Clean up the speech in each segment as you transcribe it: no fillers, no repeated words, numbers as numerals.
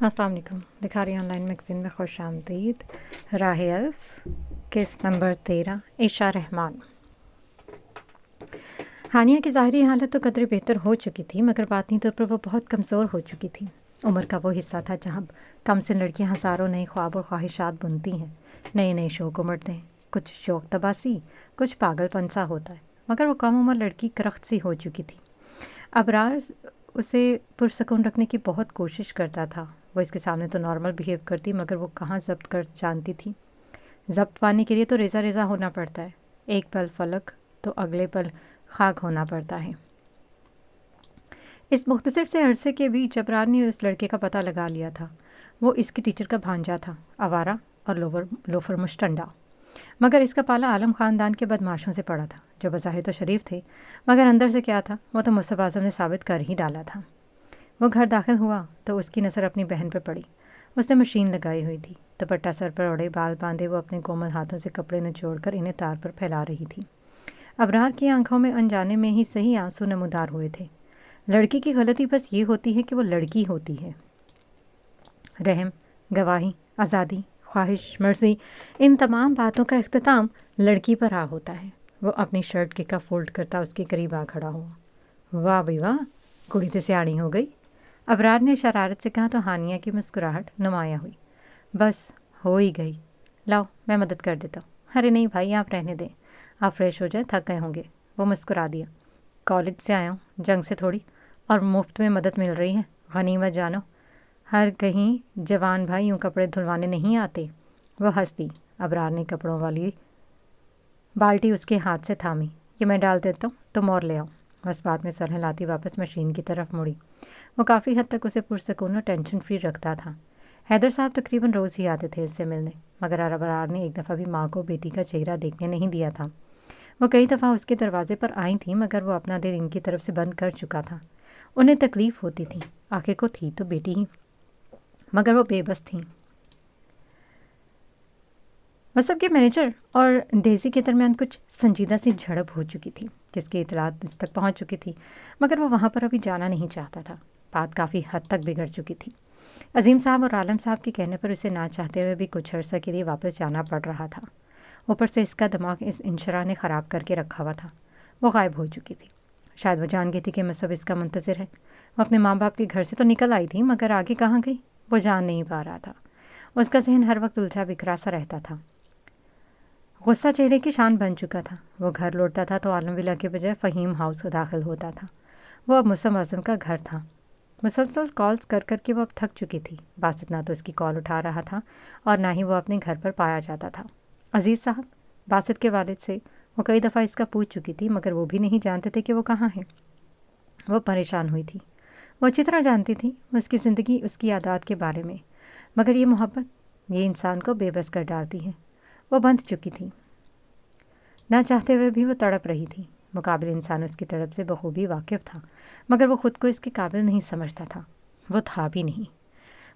السلام علیکم، بکھاری on line magazine میں خوش آمدید۔ راہ الف، کیس نمبر 13، عائشہ رحمان۔ ہانیہ کی ظاہری حالت تو قدرے بہتر ہو چکی تھی، مگر باطنی طور پر وہ بہت کمزور ہو چکی تھی۔ عمر کا وہ حصہ تھا جہاں کم سن لڑکیاں ہزاروں نئے خواب اور خواہشات بنتی ہیں، نئے نئے شوق امڑتے ہیں، کچھ شوق تباسی، کچھ پاگل پن سا ہوتا ہے، مگر وہ کم عمر لڑکی کرخت سی ہو چکی تھی۔ ابرار اسے پرسکون رکھنے کی بہت کوشش کرتا تھا۔ وہ اس کے سامنے تو نارمل بیہیو کرتی، مگر وہ کہاں ضبط کر جانتی تھی۔ ضبط پانے کے لیے تو ریزہ ریزہ ہونا پڑتا ہے، ایک پل فلک تو اگلے پل خاک ہونا پڑتا ہے۔ اس مختصر سے عرصے کے بیچ ابرار نے اس لڑکے کا پتہ لگا لیا تھا۔ وہ اس کی ٹیچر کا بھانجا تھا، آوارہ اور لوفر مشٹنڈا، مگر اس کا پالا عالم خاندان کے بدماشوں سے پڑا تھا، جو بظاہر تو شریف تھے، مگر اندر سے کیا تھا وہ تو مصعب اعظم نے ثابت کر ہی ڈالا تھا۔ وہ گھر داخل ہوا تو اس کی نظر اپنی بہن پر پڑی۔ اس نے مشین لگائی ہوئی تھی، دوپٹہ سر پر اوڑھے، بال باندھے وہ اپنے کومل ہاتھوں سے کپڑے نچوڑ کر انہیں تار پر پھیلا رہی تھی۔ ابرار کی آنکھوں میں انجانے میں ہی صحیح آنسو نمودار ہوئے تھے۔ لڑکی کی غلطی بس یہ ہوتی ہے کہ وہ لڑکی ہوتی ہے۔ رحم، گواہی، آزادی، خواہش، مرضی، ان تمام باتوں کا اختتام لڑکی پر آ ہوتا ہے۔ وہ اپنی شرٹ کی کف فولڈ کرتا اس کے قریب آ کھڑا ہوا۔ واہ بھئی واہ، کڑی تو سیاڑی ہو گئی، ابرار نے شرارت سے کہا تو ہانیہ کی مسکراہٹ نمایاں ہوئی۔ بس ہو ہی گئی، لاؤ میں مدد کر دیتا ہوں۔ ارے نہیں بھائی، آپ رہنے دیں، آپ فریش ہو جائیں، تھک گئے ہوں گے۔ وہ مسکرا دیا۔ کالج سے آیا ہوں، جنگ سے تھوڑی، اور مفت میں مدد مل رہی ہے، غنیمت جانو۔ ہر کہیں جوان بھائی یوں کپڑے دھلوانے نہیں آتے۔ وہ ہنس دی۔ ابرار نے کپڑوں والی بالٹی اس کے ہاتھ سے تھامی۔ یہ میں ڈال دیتا ہوں، تم اور لے آؤ۔ بس بات میں سر ہلاتی واپس مشین کی طرف مڑی۔ وہ کافی حد تک اسے پرسکون اور ٹینشن فری رکھتا تھا۔ حیدر صاحب تقریباً روز ہی آتے تھے اس سے ملنے، مگر ابرار نے ایک دفعہ بھی ماں کو بیٹی کا چہرہ دیکھنے نہیں دیا تھا۔ وہ کئی دفعہ اس کے دروازے پر آئی تھیں، مگر وہ اپنا دل ان کی طرف سے بند کر چکا تھا۔ انہیں تکلیف ہوتی تھی، آخر کو تھی تو بیٹی ہی، مگر وہ بے بس تھیں۔ مصعب کے مینیجر اور ڈیزی کے درمیان کچھ سنجیدہ سی جھڑپ ہو چکی تھی، جس کی اطلاعات اس تک پہنچ چکی تھی، مگر وہ وہاں پر ابھی جانا نہیں چاہتا تھا۔ بات کافی حد تک بگڑ چکی تھی۔ عظیم صاحب اور عالم صاحب کے کہنے پر اسے نہ چاہتے ہوئے بھی کچھ عرصہ کے لیے واپس جانا پڑ رہا تھا۔ اوپر سے اس کا دماغ اس انشرا نے خراب کر کے رکھا ہوا تھا۔ وہ غائب ہو چکی تھی۔ شاید وہ جان گئی تھی کہ مصعب اس کا منتظر ہے۔ وہ اپنے ماں باپ کے گھر سے تو نکل آئی تھی، مگر آگے کہاں گئی وہ جان نہیں پا رہا تھا۔ اس کا ذہن ہر وقت الجھا بکھرا سا رہتا تھا۔ غصہ چہرے کی شان بن چکا تھا۔ وہ گھر لوٹتا تھا تو عالم ولا کے بجائے فہیم ہاؤس داخل ہوتا تھا۔ وہ اب مصعب اعظم کا گھر تھا۔ مسلسل کالز کر کر کے وہ اب تھک چکی تھی۔ باسط نہ تو اس کی کال اٹھا رہا تھا اور نہ ہی وہ اپنے گھر پر پایا جاتا تھا۔ عزیز صاحب، باسط کے والد سے وہ کئی دفعہ اس کا پوچھ چکی تھی، مگر وہ بھی نہیں جانتے تھے کہ وہ کہاں ہے۔ وہ پریشان ہوئی تھی۔ وہ اچھی طرح جانتی تھی اس کی زندگی، اس کی عادات کے بارے میں، مگر یہ محبت، یہ انسان کو بے بس کر ڈالتی ہے۔ وہ بندھ چکی تھی۔ نہ چاہتے ہوئے بھی وہ تڑپ رہی تھی۔ مقابل انسان اس کی تڑپ سے بخوبی واقف تھا، مگر وہ خود کو اس کے قابل نہیں سمجھتا تھا۔ وہ تھا بھی نہیں۔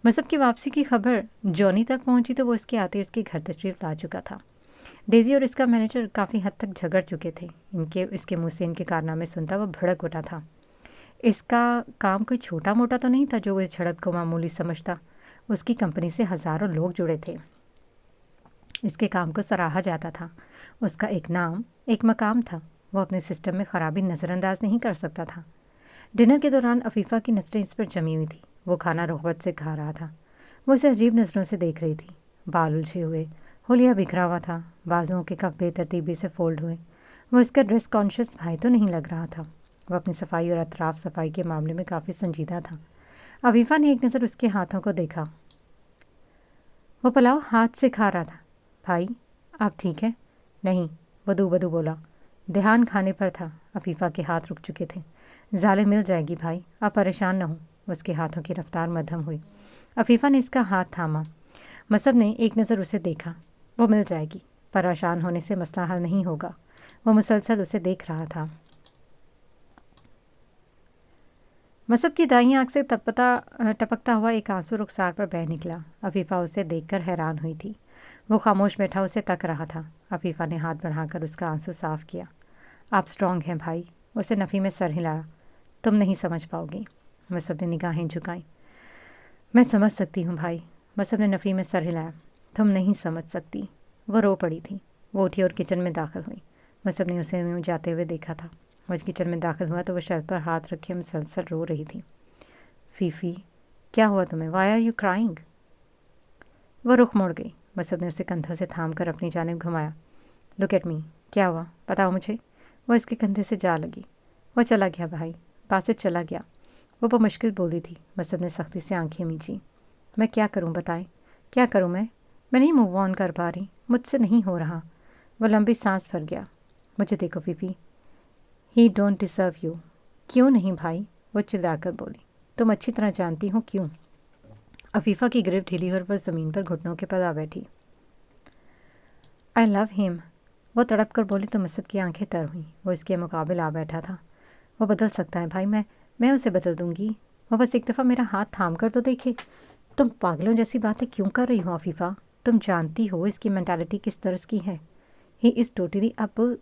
مصعب کی واپسی کی خبر جونی تک پہنچی تو وہ اس کے آتے اس کے گھر تشریف لا چکا تھا۔ ڈیزی اور اس کا مینیجر کافی حد تک جھگڑ چکے تھے۔ اس کے منہ سے ان کے کارنامے سنتا وہ بھڑک اٹھا تھا۔ اس کا کام کوئی چھوٹا موٹا تو نہیں تھا جو وہ اس جھڑپ کو معمولی سمجھتا۔ اس کی کمپنی سے ہزاروں لوگ جڑے تھے۔ اس کے کام کو سراہا جاتا تھا۔ اس کا ایک نام، ایک مقام تھا۔ وہ اپنے سسٹم میں خرابی نظر انداز نہیں کر سکتا تھا۔ ڈنر کے دوران عفیفہ کی نظریں اس پر جمی ہوئی تھی۔ وہ کھانا رغبت سے کھا رہا تھا۔ وہ اسے عجیب نظروں سے دیکھ رہی تھی۔ بال الجھے ہوئے، حلیہ بکھرا ہوا تھا، بازوؤں کے کف بے ترتیبی سے فولڈ ہوئے۔ وہ اس کا ڈریس کانشیس بھائی تو نہیں لگ رہا تھا۔ وہ اپنی صفائی اور اطراف صفائی کے معاملے میں کافی سنجیدہ تھا۔ عفیفہ نے ایک نظر اس کے ہاتھوں کو دیکھا۔ وہ پلاؤ ہاتھ سے کھا رہا تھا۔ بھائی، آپ ٹھیک ہے؟ نہیں، بدو بدو بولا۔ دھیان کھانے پر تھا۔ عفیفہ کے ہاتھ رک چکے تھے۔ ظالم مل جائے گی بھائی، آپ پریشان نہ ہوں۔ اس کے ہاتھوں کی رفتار مدھم ہوئی۔ عفیفہ نے اس کا ہاتھ تھاما۔ مصعب نے ایک نظر اسے دیکھا۔ وہ مل جائے گی، پریشان ہونے سے مسئلہ حل نہیں ہوگا۔ وہ مسلسل اسے دیکھ رہا تھا۔ مصعب کی دائیں آنکھ سے ٹپکتا ہوا ایک آنسو رخسار پر بہہ نکلا۔ عفیفہ اسے دیکھ کر حیران ہوئی تھی۔ وہ خاموش بیٹھا اسے تک رہا تھا۔ عفیفہ نے ہاتھ بڑھا کر اس کا آنسو صاف کیا۔ آپ اسٹرانگ ہیں بھائی۔ اسے نفی میں سر ہلایا۔ تم نہیں سمجھ پاؤ گی۔ مصعب نے نگاہیں جھکائیں۔ मैं समझ सकती हूँ भाई। मसब ने नफ़ी में सर हिलाया। तुम नहीं समझ सकती। वो रो पड़ी थी। वो उठी और किचन में दाखिल हुई। मसब ने उसे यूँ जाते हुए देखा था। वो किचन में दाखिल हुआ तो वो शेल्फ पर हाथ रखे मुसलसल रो रही थी। फीफी, क्या हुआ तुम्हें? Why are you crying? वो रुख मोड़ गई। मसब ने उसे कंधों से थाम कर अपनी जानिब घुमाया। लुक एट मी, क्या हुआ बताओ मुझे। वो इसके कंधे से जा लगी। वो चला गया भाई, बासित चला गया। वो बमुश्किल बोली थी। मसब ने सख्ती से आंखें मींची। मैं क्या करूं बताएं? क्या करूं मैं नहीं मूव ऑन कर पा रही, मुझसे नहीं हो रहा। वो लंबी सांस भर गया। मुझे देखो Phi Phi, he don't deserve you. क्यों नहीं भाई? वो चिल्लाकर बोली। तुम अच्छी तरह जानती हो क्यों। अफीफ़ा की ग्रिप ढीली और वह ज़मीन पर घुटनों के पल आ बैठी। आई लव हिम, वो तड़प कर बोली तो मसब की आंखें तर हुईं। वो इसके मुकाबिल आ बैठा था। वो बदल सकता है भाई, मैं उसे बदल दूंगी। वो बस एक दफ़ा मेरा हाथ थाम कर तो देखे। तुम पागलों जैसी बातें क्यों कर रही हो अफीफ़ा? तुम जानती हो इसकी मेंटालिटी किस तरह की है। ही इज़ टोटली अब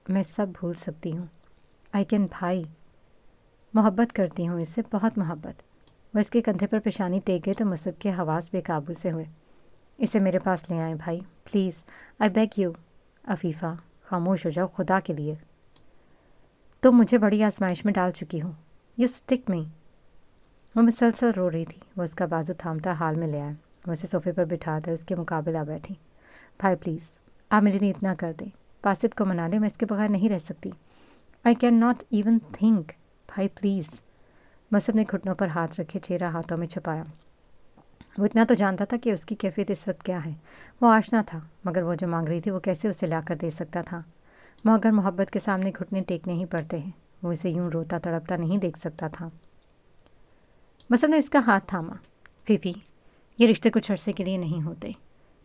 मैं सब भूल सकती हूँ। आई कैन भाई, मोहब्बत करती हूँ इससे, बहुत मोहब्बत। वह इसके कंधे पर पेशानी टेक गए तो मसब के हवास बेकाबू से हुए। इसे मेरे पास ले आए भाई, please, I beg you. Afifa, खामोश हो जाओ खुदा के लिए। तुम मुझे बड़ी आजमाइश में डाल चुकी हो। यू स्टिक मी। वो मुसलसल रो रही थी। वो उसका बाजू थामता हाल में ले आया। वो उसे सोफे पर बिठा कर उसके मुकाबले आ बैठी। भाई प्लीज़, आप मेरे लिए इतना कर दें। बासित को मना लें, मैं इसके बगैर नहीं रह सकती। I can not even think. भाई प्लीज़। मसब ने घुटनों पर हाथ रखे चेहरा हाथों में छुपाया। वो इतना तो जानता था कि उसकी कैफियत इस वक्त क्या है। वो आशना था, मगर वो जो मांग रही थी वो कैसे उसे लाकर दे सकता था। मगर मोहब्बत के सामने घुटने टेकने ही पड़ते हैं। वो इसे यूं रोता तड़पता नहीं देख सकता था। मसब ने इसका हाथ थामा। फीफी, ये रिश्ते कुछ अरसे के लिए नहीं होते,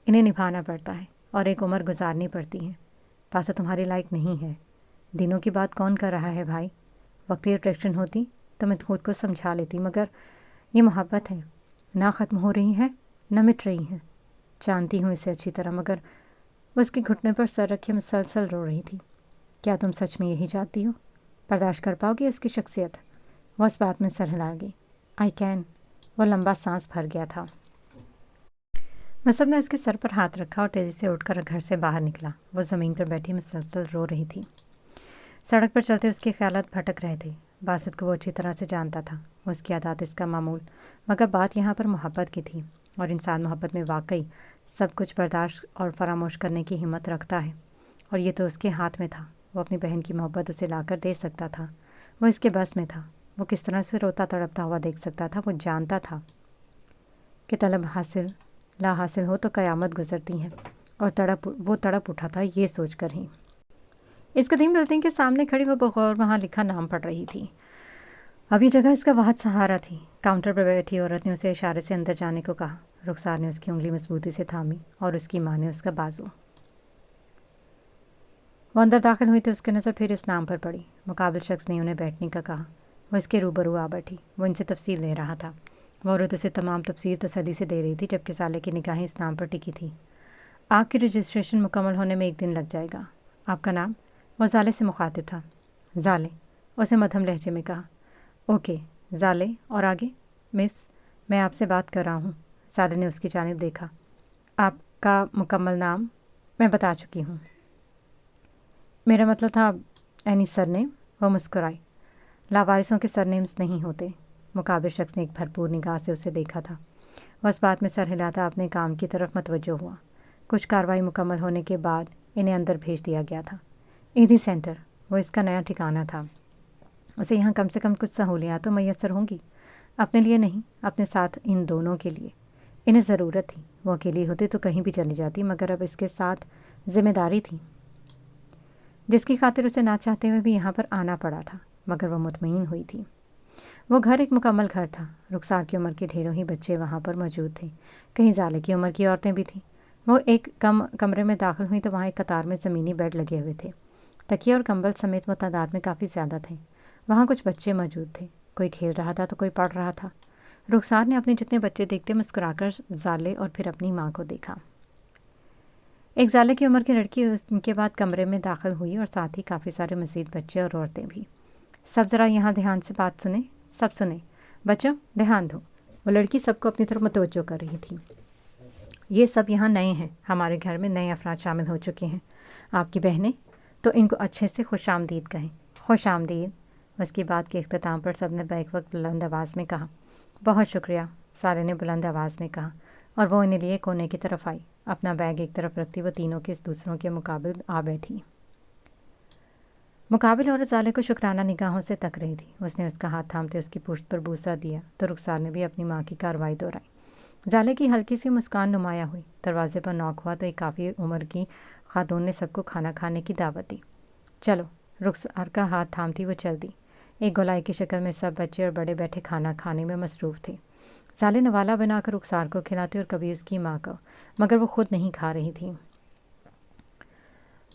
इन्हें निभाना पड़ता है और एक उम्र गुजारनी पड़ती है। पासा तुम्हारे लायक नहीं है। दिनों की बात कौन कर रहा है भाई? वक्ती अट्रैक्शन होती तो मैं खुद को समझा लेती, मगर ये मोहब्बत है, ना ख़त्म हो रही है न मिट रही है। जानती हूँ इसे अच्छी तरह, मगर वो उसके घुटने पर सर रखे मुसलसल रो रही थी। क्या तुम सच में यही चाहती हो? बर्दाश्त कर पाओगी उसकी शख्सियत? वह इस बात में सर हिला गई। I can. वह लंबा सांस भर गया था। मसब ने उसके सर पर हाथ रखा और तेज़ी से उठकर घर से बाहर निकला। वो ज़मीन पर बैठी मुसलसल रो रही थी। सड़क पर चलते उसके ख्यालात भटक रहे थे। बासित को वो अच्छी तरह से जानता था। उसकी आदत इसका मामूल, मगर बात यहाँ पर मोहब्बत की थी और इंसान मोहब्बत में वाकई सब कुछ बर्दाश्त और फरामोश करने की हिम्मत रखता है। और ये तो उसके हाथ में था। वो अपनी बहन की मोहब्बत उसे लाकर दे सकता था। वो इसके बस में था। वो किस तरह से रोता तड़पता हुआ देख सकता था। वो जानता था कि तलब हासिल ला हासिल हो तो क़यामत गुजरती है, और वो तड़प उठा था ये सोच कर ही। इस कदीम बिल्डिंग के सामने खड़ी वो बगौर वहाँ लिखा नाम पढ़ रही थी। अब ये जगह इसका वाहद सहारा थी। काउंटर पर बैठी औरत ने उसे इशारे से अंदर जाने को कहा। रुखसार ने उसकी उंगली मजबूती से थामी और उसकी माँ ने उसका बाजू। वो अंदर दाखिल हुई तो उसकी नज़र फिर इस नाम पर पड़ी। मुकाबिल शख्स ने उन्हें बैठने का कहा। वो इसके रूबरू आ बैठी। वो इनसे तफसील ले रहा था। वो औरत उसे तमाम तफसील तसल्ली से दे रही थी, जबकि साले की निगाहें इस नाम पर टिकी थी। आपकी रजिस्ट्रेशन मुकम्मल होने में 1 दिन लग जाएगा। आपका नाम? वो ज़ाले से मुखातिब था। ज़ाले, उसे मध्यम लहजे में कहा। ओके ज़ाले, और आगे? मिस, मैं आपसे बात कर रहा हूँ। ज़ाले ने उसकी जानिब देखा। आपका मुकम्मल नाम? मैं बता चुकी हूँ। मेरा मतलब था एनी सरनेम। वो मुस्कुराई। लावारिसों के सरनेम्स नहीं होते। मुकाबिल शख्स ने एक भरपूर निगाह से उसे देखा था। वह इस बात में सर हिलाता अपने काम की तरफ मतवज्जो हुआ। कुछ कार्रवाई मुकम्मल होने के बाद इन्हें अंदर भेज दिया गया था। ईदी सेंटर, वो इसका नया ठिकाना था। उसे यहाँ कम से कम कुछ सहूलियात तो मैसर होंगी। अपने लिए नहीं, अपने साथ इन दोनों के लिए। इन्हें ज़रूरत थी। वो अकेली होती तो कहीं भी चली जाती, मगर अब इसके साथ जिम्मेदारी थी जिसकी खातिर उसे ना चाहते हुए भी यहाँ पर आना पड़ा था। मगर वह मुतमईन हुई थी। वो घर एक मुकम्मल घर था। रुखसार की उम्र के ढेरों ही बच्चे वहाँ पर मौजूद थे। कहीं ज़ाले की उम्र की औरतें भी थीं। वो एक कमरे में दाखिल हुई तो वहाँ एक कतार में ज़मीनी बेड लगे हुए थे। तकिए और कंबल समेत वो तादाद में काफ़ी ज़्यादा थे। वहाँ कुछ बच्चे मौजूद थे। कोई खेल रहा था तो कोई पढ़ रहा था। रुखसार ने अपने जितने बच्चे देखते मुस्कुराकर ज़ाले और फिर अपनी माँ को देखा। एक ज़ाले की उम्र की लड़की उनके बाद कमरे में दाखिल हुई और साथ ही काफ़ी सारे मज़ीद बच्चे और औरतें भी। सब ज़रा यहाँ ध्यान से बात सुने, सब सुने। बच्चों ध्यान दो। वो लड़की सबको अपनी तरफ मतवज्जो कर रही थी। ये सब यहाँ नए हैं, हमारे घर में नए अफराद शामिल हो चुके हैं। आपकी बहनें, तो इनको अच्छे से खुश आमदीद कहें। खुश आमदीद। उसकी बात के इख्तिताम पर सब ने बैक वक्त बुलंद आवाज़ में कहा। बहुत शुक्रिया, सारे ने बुलंद आवाज़ में कहा, और वो इन्हें लिए कोने की तरफ आई। अपना बैग एक तरफ रखती वो तीनों के दूसरों के मुकाबिल आ बैठी। मुकाबिल औरत ज़ाले को शुक्राना निगाहों से तक रही थी। उसने उसका हाथ थामते उसकी पुश्त पर बूसा दिया तो रुखसार ने भी अपनी माँ की कार्रवाई दोहराई। ज़ाले की हल्की सी मुस्कान नुमाया हुई। दरवाजे पर नॉक हुआ तो एक काफ़ी उम्र की खातून ने सबको खाना खाने की दावत दी। चलो, रुखसार का हाथ थामती वो चल दी। एक गोलाई की शक्ल में सब बच्चे और बड़े बैठे खाना खाने में मसरूफ़ थे। ज़ाले नवाला बनाकर रुखसार को खिलाती और कभी उसकी माँ को, मगर वो खुद नहीं खा रही थी।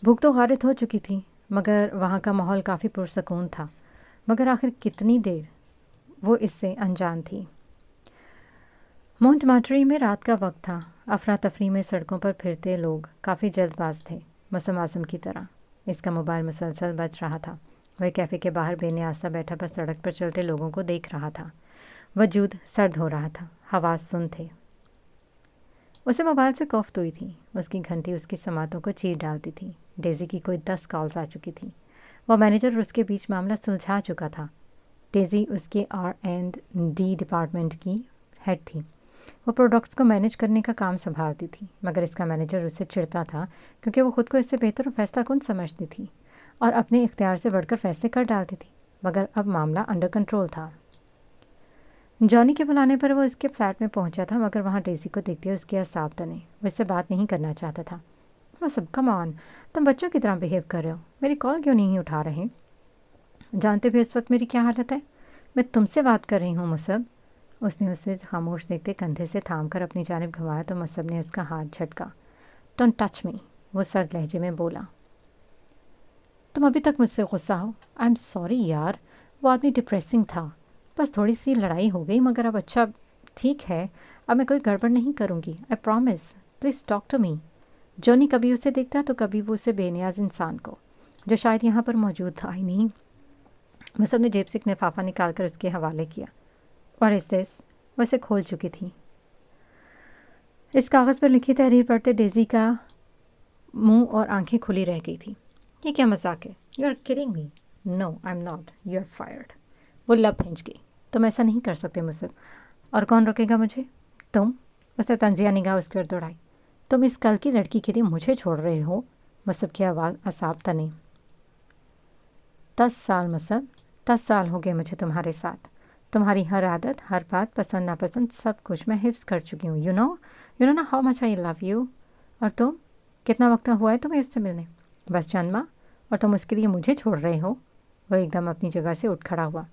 भूख तो गारित हो चुकी थी, मगर वहाँ का माहौल काफ़ी पुरसकून था। मगर आखिर कितनी देर वो इससे अनजान थी। मोंटमार्टरी में रात का वक्त था। अफरा तफरी में सड़कों पर फिरते लोग काफ़ी जल्दबाज थे, मौसम आज़म की तरह। इसका मोबाइल मुसलसल बज रहा था। वह कैफ़े के बाहर बेनियासा बैठा बस सड़क पर चलते लोगों को देख रहा था। वजूद सर्द हो रहा था, हवास सुन थे। उसे मोबाइल से कौफ्त हुई थी। उसकी घंटी उसकी समातों को चीर डालती थी। डेज़ी की कोई 10 कॉल्स आ चुकी थी। वह मैनेजर और उसके बीच मामला सुलझा चुका था। डेज़ी उसके R&D डिपार्टमेंट की हेड थी। वो प्रोडक्ट्स को मैनेज करने का काम संभालती थी, मगर इसका मैनेजर उससे चिढ़ता था क्योंकि वो खुद को इससे बेहतर और फैसला कौन समझती थी और अपने इख्तियार से बढ़कर फैसले कर डालती थी। मगर अब मामला अंडर कंट्रोल था। जॉनी के बुलाने पर वो इसके फ्लैट में पहुंचा था, मगर वहाँ डेज़ी को देखते उसके असाब तने। वो इससे बात नहीं करना चाहता था। वो सब कम ऑन, तुम बच्चों की तरह बिहेव कर रहे हो। मेरी कॉल क्यों नहीं उठा रहे? जानते भी इस वक्त मेरी क्या हालत है? मैं तुमसे बात कर रही हूँ मुसब। उसने उसे खामोश देखते कंधे से थाम कर अपनी जानिब घुमाया तो मुसब ने उसका हाथ झटका। डोंट टच मी, वो सर्द लहजे में बोला। तुम अभी तक मुझसे गुस्सा हो? आई एम सॉरी यार, वो आदमी डिप्रेसिंग था। बस थोड़ी सी लड़ाई हो गई, मगर अब अच्छा ठीक है। अब मैं कोई गड़बड़ नहीं करूँगी, I promise. Please talk to me. Johnny कभी उसे देखता तो कभी वो उसे बेनियाज इंसान को, जो शायद यहाँ पर मौजूद था ही नहीं। मुसब ने जेब से एक लिफाफा निकाल कर उसके हवाले किया। और इस दिस वो इसे खोल चुकी थी। इस कागज़ पर लिखी तहरीर पढ़ते डेज़ी का मुंह और आंखें खुली रह गई थी। ये क्या मजाक है? You are kidding me. No I am not, you are fired. वो लब खींच गई। तुम ऐसा नहीं कर सकते मुसब। और कौन रोकेगा मुझे? तुम। उसे तंजिया निगाह उसकी ओर दौड़ाई। तुम इस कल की लड़की के लिए मुझे छोड़ रहे हो? मुसब की आवाज़ असाब तनी। 10 साल मुसब, 10 साल हो गए मुझे तुम्हारे साथ। तुम्हारी हर आदत, हर बात, पसंद नापसंद, सब कुछ मैं हिफ्ज़ कर चुकी हूँ। यू नो ना how much I love you. और तुम, कितना वक्त हुआ है तुम्हें इससे मिलने? बस चंद माह, और तुम उसके लिए मुझे छोड़ रहे हो? वो एकदम अपनी जगह से उठ खड़ा हुआ।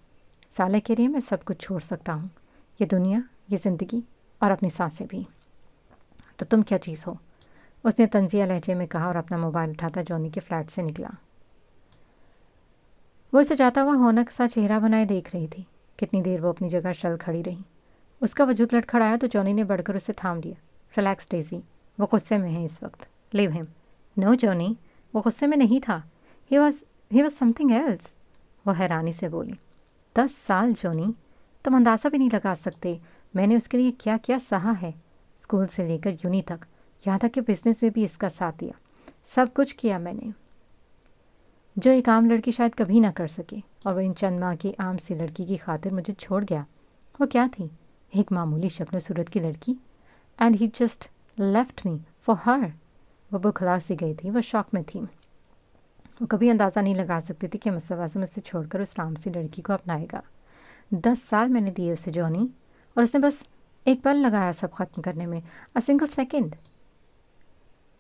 साले के लिए मैं सब कुछ छोड़ सकता हूँ, ये दुनिया, ये ज़िंदगी और अपनी सांसें भी। तो तुम क्या चीज़ हो? उसने तंजिया लहजे में कहा और अपना मोबाइल उठाता जॉनी के फ्लैट से निकला। वो इसे जाता हुआ होनक सा चेहरा बनाए देख रही थी। कितनी देर वो अपनी जगह शल खड़ी रही। उसका वजूद लड़खड़ाया तो जॉनी ने बढ़कर उसे थाम लिया। रिलैक्स डेज़ी, वो गुस्से में है इस वक्त। Leave him. नो जॉनी, वो गुस्से में नहीं था। He was something else. वो हैरानी से बोली। 10 साल जॉनी, तुम अंदाज़ा भी नहीं लगा सकते मैंने उसके लिए क्या क्या सहा है। स्कूल से लेकर यूनी तक, यहाँ तक कि बिज़नेस में भी इसका साथ दिया। सब कुछ किया मैंने, जो एक आम लड़की शायद कभी ना कर सके। और वो इन चंद माह की आम सी लड़की की खातिर मुझे छोड़ गया। वो क्या थी? एक मामूली शक्ल सूरत की लड़की। And he just left me for her. वो बुखला सी गई थी, वो शौक में थी। वो कभी अंदाज़ा नहीं लगा सकती थी कि मुसब आज़म उसे छोड़कर उस आम सी लड़की को अपनाएगा। 10 साल मैंने दिए उसे जॉनी, और उसने बस एक पल लगाया सब ख़त्म करने में। A single second.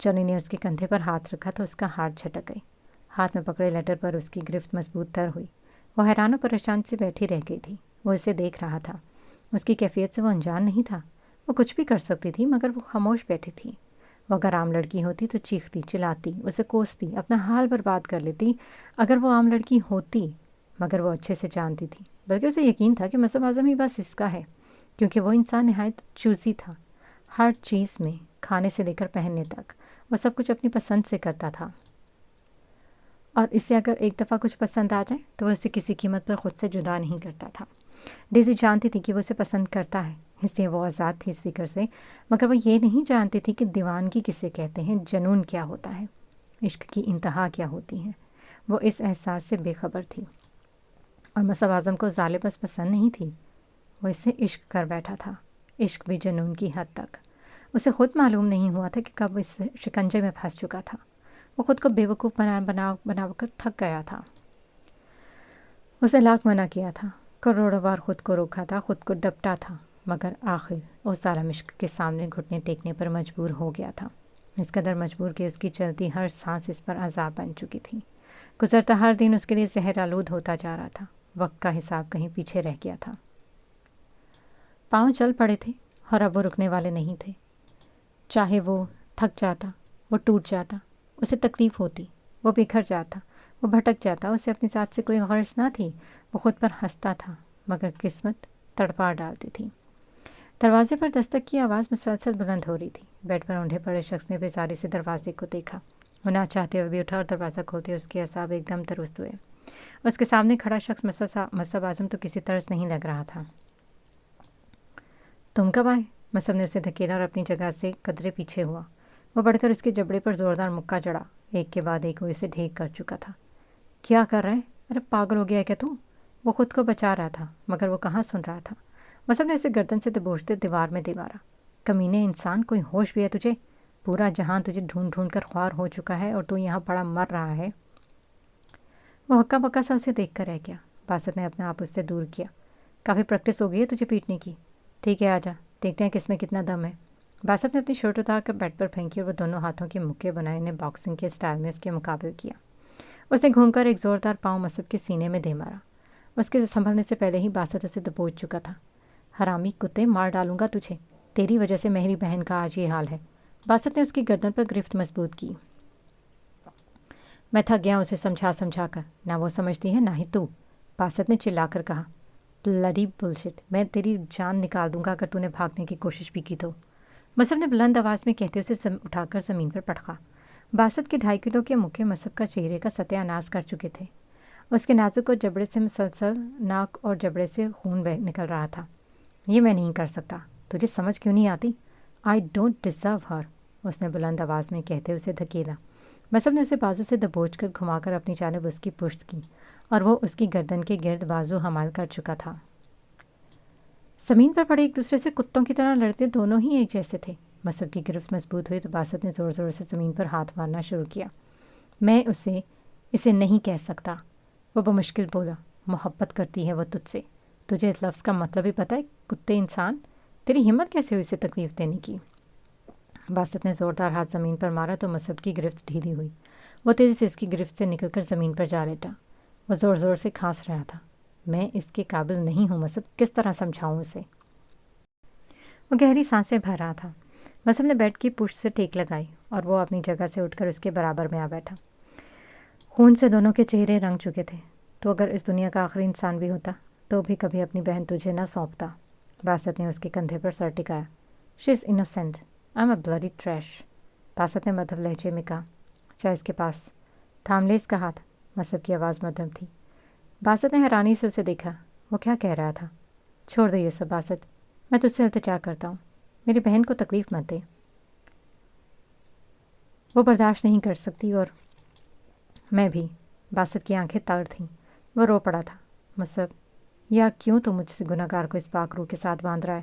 जॉनी ने उसके कंधे पर हाथ रखा तो उसका हाथ झटक गई। हाथ में पकड़े लेटर पर उसकी गिरफ्त मजबूत तर हुई। वो हैरान और परेशान से बैठी रह गई थी। वो इसे देख रहा था। उसकी कैफियत से वो अनजान नहीं था। वो कुछ भी कर सकती थी, मगर वो खामोश बैठी थी। वो अगर आम लड़की होती तो चीखती, चिल्लाती, उसे कोसती, अपना हाल बर्बाद कर लेती अगर वो आम लड़की होती। मगर वो अच्छे से जानती थी, बल्कि उसे यकीन था कि मुसब आज़म ही बस इसका है, क्योंकि वो इंसान नहायत चूज़ी था। हर चीज़ में, खाने से लेकर पहनने तक, वो सब कुछ अपनी पसंद से करता था। और इसे अगर एक दफ़ा कुछ पसंद आ जाए तो वह उसे किसी कीमत पर ख़ुद से जुदा नहीं करता था। डेज़ी जानती थी कि वो उसे पसंद करता है, اس لیے وہ آزاد تھی اس فکر سے، مگر وہ یہ نہیں جانتی تھی کہ دیوانگی کسے کہتے ہیں، جنون کیا ہوتا ہے، عشق کی انتہا کیا ہوتی ہے۔ وہ اس احساس سے بے خبر تھی، اور مصعب اعظم کو ظالم بس پسند نہیں تھی، وہ اس سے عشق کر بیٹھا تھا، عشق بھی جنون کی حد تک۔ اسے خود معلوم نہیں ہوا تھا کہ کب اس شکنجے میں پھنس چکا تھا۔ وہ خود کو بیوقوف بنا کر تھک گیا تھا۔ اسے لاکھ منع کیا تھا، کروڑوں بار خود کو روکا تھا، خود کو ڈپٹا تھا، مگر آخر اس ظالم عشق کے سامنے گھٹنے ٹیکنے پر مجبور ہو گیا تھا، اس قدر مجبور کہ اس کی چلتی ہر سانس اس پر عذاب بن چکی تھی۔ گزرتا ہر دن اس کے لیے زہر آلود ہوتا جا رہا تھا، وقت کا حساب کہیں پیچھے رہ گیا تھا۔ پاؤں چل پڑے تھے اور اب وہ رکنے والے نہیں تھے۔ چاہے وہ تھک جاتا، وہ ٹوٹ جاتا، اسے تکلیف ہوتی، وہ بکھر جاتا، وہ بھٹک جاتا، اسے اپنی ذات سے کوئی غرض نہ تھی، وہ خود پر ہنستا تھا، مگر قسمت تڑپا ڈالتی تھی۔ دروازے پر دستک کی آواز مسلسل بلند ہو رہی تھی۔ بیڈ پر اونڈے پڑے شخص نے بیزاری سے دروازے کو دیکھا۔ وہ نہ چاہتے ہوئے بھی اٹھا اور دروازہ کھولتے اس کے اعصاب ایک دم درست ہوئے۔ اس کے سامنے کھڑا شخص مصعب اعظم تو کسی طرز نہیں لگ رہا تھا۔ تم کب آئے؟ مصعب نے اسے دھکیلا اور اپنی جگہ سے قدرے پیچھے ہوا۔ وہ بڑھ کر اس کے جبڑے پر زوردار مکہ جڑا، ایک کے بعد ایک وہ اسے ڈھیک کر چکا تھا۔ کیا کر رہا ہے؟ ارے پاگل ہو گیا ہے کیا تو؟ وہ خود کو بچا رہا تھا، مگر وہ کہاں سن رہا تھا۔ مصعب نے اسے گردن سے دبوچتے دیوار میں دیوارا۔ کمینے انسان، کوئی ہوش بھی ہے تجھے؟ پورا جہان تجھے ڈھونڈ ڈھونڈ کر خوار ہو چکا ہے اور تو یہاں پڑا مر رہا ہے۔ وہ ہکا بکا سا اسے دیکھ کر رہ گیا۔ باسط نے اپنا آپ اس سے دور کیا۔ کافی پریکٹس ہو گئی ہے تجھے پیٹنے کی، ٹھیک ہے آجا، دیکھتے ہیں کس میں کتنا دم ہے۔ باسط نے اپنی شرٹ اتار کر بیڈ پر پھینکی اور وہ دونوں ہاتھوں کے مکے بنائے نے باکسنگ کے سٹائل میں اس کے مقابل کیا۔ اس نے گھوم کر ایک زوردار پاؤں مصعب کے سینے میں دے مارا۔ اس کے سنبھلنے سے پہلے ہی باسط اسے دبوچ چکا تھا۔ حرامی کتے، مار ڈالوں گا تجھے، تیری وجہ سے میری بہن کا آج یہ حال ہے۔ باسط نے اس کی گردن پر گرفت مضبوط کی۔ میں تھک گیا اسے سمجھا کر، نہ وہ سمجھتی ہے نہ ہی تو، باسط نے چلا کر کہا۔ بلڈی بلشٹ، میں تیری جان نکال دوں گا اگر تو نے بھاگنے کی کوشش بھی کی تو، مصعب نے بلند آواز میں کہتے اسے اٹھا کر زمین پر پٹخا۔ باسط کے 2.5 کلو کے مکے مصعب کا چہرے کا ستیہ ناش کر چکے تھے۔ اس کے نازک اور جبڑے سے مسلسل ناک اور جبڑے سے خون نکل رہا تھا۔ یہ میں نہیں کر سکتا، تجھے سمجھ کیوں نہیں آتی؟ آئی ڈونٹ ڈیزرو ہر، اس نے بلند آواز میں کہتے اسے دھکیلا۔ مصعب نے اسے بازو سے دبوچ کر گھما کر اپنی جانب اس کی پشت کی اور وہ اس کی گردن کے گرد بازو حمال کر چکا تھا۔ زمین پر پڑے ایک دوسرے سے کتوں کی طرح لڑتے دونوں ہی ایک جیسے تھے۔ مصعب کی گرفت مضبوط ہوئی تو باسط نے زور زور سے زمین پر ہاتھ مارنا شروع کیا۔ میں اسے نہیں کہہ سکتا، وہ بمشکل بولا۔ محبت کرتی ہے وہ تجھ سے، تجھے اس لفظ کا مطلب ہی پتہ ہے؟ کتے انسان، تیری ہمت کیسے ہوئی اسے تکلیف دینے کی؟ باسط نے زوردار ہاتھ زمین پر مارا تو مصعب کی گرفت ڈھیلی ہوئی۔ وہ تیزی سے اس کی گرفت سے نکل کر زمین پر جا لیٹا۔ وہ زور زور سے کھانس رہا تھا۔ میں اس کے قابل نہیں ہوں مصعب، کس طرح سمجھاؤں اسے؟ وہ گہری سانسیں بھر رہا تھا۔ مصعب نے بیڈ کی پشت سے ٹیک لگائی اور وہ اپنی جگہ سے اٹھ کر اس کے برابر میں آ بیٹھا۔ خون سے دونوں کے چہرے رنگ چکے تھے۔ تو اگر اس دنیا کا آخری انسان بھی ہوتا تو بھی کبھی اپنی بہن تجھے نہ سونپتا۔ باسط نے اس کے کندھے پر سر ٹکایا۔ She is innocent, I am a bloody trash, Basit نے مدھم لہجے میں کہا۔ چاہے اس کے پاس تھام لے اس کا ہاتھ، مصعب کی آواز مدھم تھی۔ باسط نے حیرانی سے اسے دیکھا۔ وہ کیا کہہ رہا تھا؟ چھوڑ دے یہ سب باسط، میں تجھ سے التجا کرتا ہوں، میری بہن کو تکلیف مت دے، وہ برداشت نہیں کر سکتی، اور میں بھی۔ باسط کی آنکھیں تر تھیں، وہ رو پڑا تھا۔ مصعب، یا کیوں تو مجھ سے گناہ گار کو اس پاک روح کے ساتھ باندھ رہا ہے؟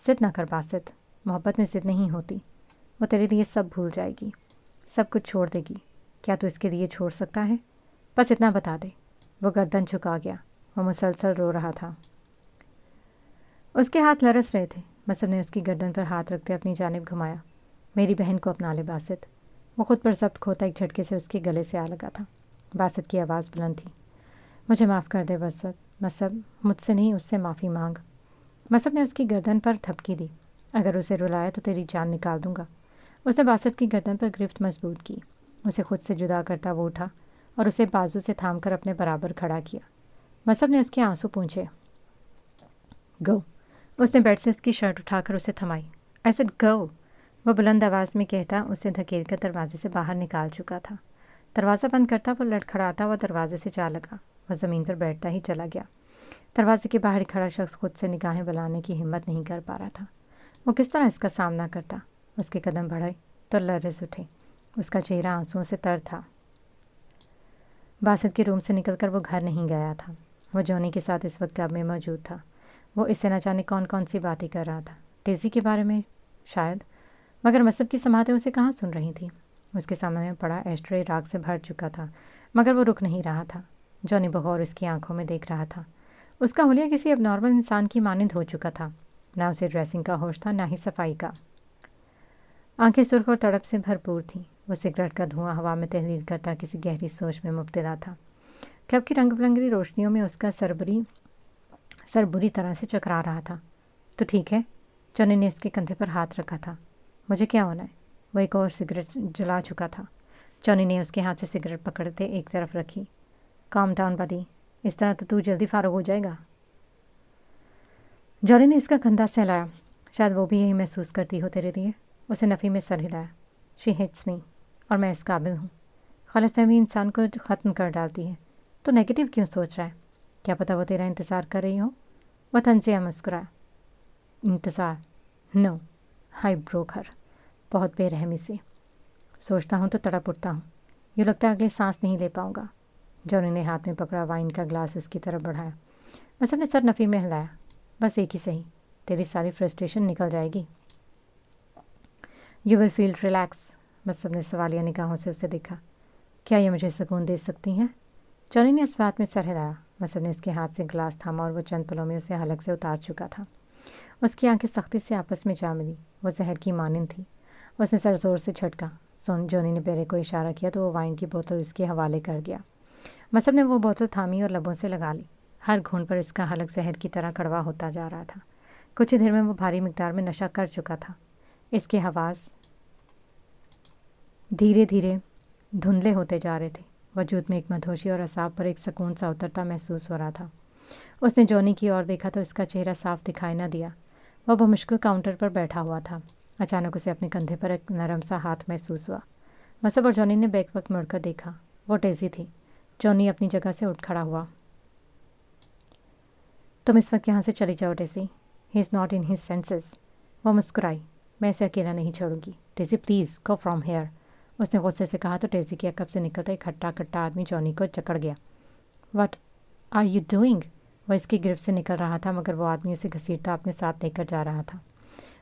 ضد نہ کر باسط، محبت میں ضد نہیں ہوتی، وہ تیرے لیے سب بھول جائے گی، سب کچھ چھوڑ دے گی۔ کیا تو اس کے لیے چھوڑ سکتا ہے؟ بس اتنا بتا دے۔ وہ گردن جھکا گیا، وہ مسلسل رو رہا تھا۔ اس کے ہاتھ لرس رہے تھے۔ مصعب نے اس کی گردن پر ہاتھ رکھتے اپنی جانب گھمایا۔ میری بہن کو اپنا لے باسط، وہ خود پر ضبط کھوتا ایک جھٹکے سے اس کے گلے سے آ لگا تھا۔ باسط کی آواز بلند تھی۔ مجھے معاف کر دے باسط، مصعب، مجھ سے نہیں، اس سے معافی مانگ۔ مصعب نے اس کی گردن پر تھپکی دی۔ اگر اسے رلایا تو تیری جان نکال دوں گا۔ اس نے باسط کی گردن پر گرفت مضبوط کی۔ اسے خود سے جدا کرتا وہ اٹھا اور اسے بازو سے تھام کر اپنے برابر کھڑا کیا۔ مصعب نے اس کے آنسو پونچھے۔ گو، اس نے بیڈ سے اس کی شرٹ اٹھا کر اسے تھمائی۔ آئی سیڈ گو، وہ بلند آواز میں کہتا اسے دھکیل کر دروازے سے باہر نکال چکا تھا۔ دروازہ بند کرتا وہ لڑکھڑاتا ہوا دروازے سے جا لگا۔ وہ زمین پر بیٹھتا ہی چلا گیا۔ दरवाजे के बाहर खड़ा शख्स खुद से निगाहें बुलाने की हिम्मत नहीं कर पा रहा था। वो किस तरह इसका सामना करता? उसके कदम बढ़े तो लर्ज उठे। उसका चेहरा आंसुओं से तर था। बासित के रूम से निकलकर वो घर नहीं गया था। वो जॉनी के साथ इस वक्त क्लब में मौजूद था। वो इससे न जाने कौन कौन सी बातें कर रहा था। डेज़ी के बारे में शायद, मगर मसब की समातें उसे कहाँ सुन रही थी। उसके सामने पड़ा एस्ट्रे राग से भर चुका था, मगर वो रुक नहीं रहा था। जॉनी बगौर उसकी आंखों में देख रहा था। उसका हुलिया किसी अब नॉर्मल इंसान की मानंद हो चुका था। ना उसे ड्रेसिंग का होश था, ना ही सफाई का। आंखें सुर्ख और तड़प से भरपूर थीं। वो सिगरेट का धुआं हवा में तहलील करता किसी गहरी सोच में मुब्तला था। क्लब की रंग बिरंगी रोशनियों में उसका सर बुरी तरह से चकरा रहा था। तो ठीक है, जॉनी ने उसके कंधे पर हाथ रखा था। मुझे क्या होना है? वो एक और सिगरेट जला चुका था। जॉनी ने उसके हाथ से सिगरेट पकड़ते एक तरफ रखी। काम डाउन बडी, इस तरह तो तू जल्दी फारूक हो जाएगा। जॉनी ने इसका कंधा सहलाया। शायद वो भी यही महसूस करती हो तेरे लिए। उसे नफ़ी में सर हिलाया। शी हिट्स मी, और मैं इस काबिल हूँ। गलतफहमी इंसान को ख़त्म कर डालती है। तो नेगेटिव क्यों सोच रहा है? क्या पता वो तेरा इंतज़ार कर रही हो? वह तनज़िया मुस्कुराया। इंतज़ार? नो, आई ब्रोक हर, बहुत बेरहमी से। सोचता हूँ तो तड़प उठता हूँ। यूँ लगता है अगली सांस नहीं ले पाऊँगा। जॉनी ने हाथ में पकड़ा वाइन का ग्लास उसकी तरफ बढ़ाया। बस अपने सर नफ़ी में हिलाया। बस एक ही सही, तेरी सारी फ्रस्ट्रेशन निकल जाएगी। You will feel relax. बस सबने सवालिया निगाहों से उसे देखा। क्या ये मुझे सुकून दे सकती हैं? जॉनी ने इस बात में सर हिलाया। मसब ने उसके हाथ से गिलास थामा और वो चंद पलों में उसे हलक से उतार चुका था। उसकी आंखें सख्ती से आपस में जा मिली। वो जहर की मानिंद थी। उसने सर जोर से झटका। जॉनी ने बेरे को इशारा किया तो वो वाइन की बोतल उसके हवाले कर गया। मसब ने वो बोतल थामी और लबों से लगा ली। हर घूंट पर इसका हलक जहर की तरह कड़वा होता जा रहा था। कुछ ही देर में वो भारी मिकदार में नशा कर चुका था। इसके हवास धीरे धीरे धुंधले होते जा रहे थे। वजूद में एक मधोशी और असाब पर एक सुकून सा उतरता महसूस हो रहा था। उसने जॉनी की ओर देखा तो इसका चेहरा साफ दिखाई न दिया। वह बमुश्किल काउंटर पर बैठा हुआ था। अचानक उसे अपने कंधे पर एक नरम सा हाथ महसूस हुआ। मसब और जॉनी ने बैक वक्त मुड़कर देखा। वो डेज़ी थी। जॉनी अपनी जगह से उठ खड़ा हुआ। तुम इस वक्त यहाँ से चली जाओ Daisy. He is not in his senses. वो मुस्कुराई। मैं इसे अकेला नहीं छोड़ूंगी। Daisy please go from here. उसने गुस्से से कहा तो डेज़ी के अकब से निकलता एक हट्टा कट्टा आदमी जॉनी को जकड़ गया। What are you doing? वह इसकी गिरफ्त से निकल रहा था, मगर वो आदमी उसे घसीटता अपने साथ लेकर जा रहा था।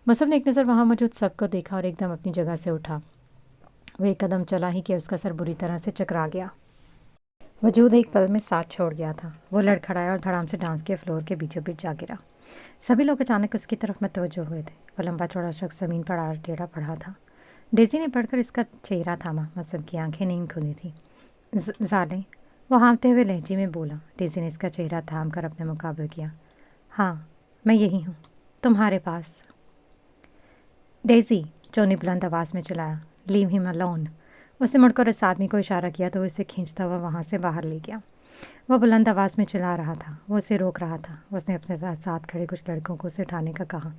मसब ने एक नज़र वहाँ मौजूद सबको देखा और एकदम अपनी जगह से उठा। वो एक कदम चला ही कि उसका सर बुरी तरह से चकरा गया। वजूद एक पल में साथ छोड़ गया था। वो लड़खड़ाया और धड़ाम से डांस के फ्लोर के बीचों बीच जा गिरा। सभी लोग अचानक उसकी तरफ मतवज्जो हुए थे। वो लंबा चौड़ा शख्स ज़मीन पर आड़ टेढ़ा पड़ा था। डेज़ी ने पढ़कर इसका चेहरा थामा। मसब की आंखें नहीं खुली थी। ज़ाले, वो हाँफते हुए लहजे में बोला। डेज़ी ने इसका चेहरा थाम कर अपने मुकाबले किया। हाँ, मैं यही हूँ, तुम्हारे पास। डेज़ी, जॉनी बुलंद आवाज़ में चिल्लाया। Leave him alone. उसने मुड़कर इस आदमी को इशारा किया तो उसे खींचता हुआ वहाँ से बाहर ले गया। वह बुलंद आवाज़ में चिल्ला रहा था। वो उसे रोक रहा था। उसने अपने साथ खड़े कुछ लड़कों को उसे उठाने का कहा।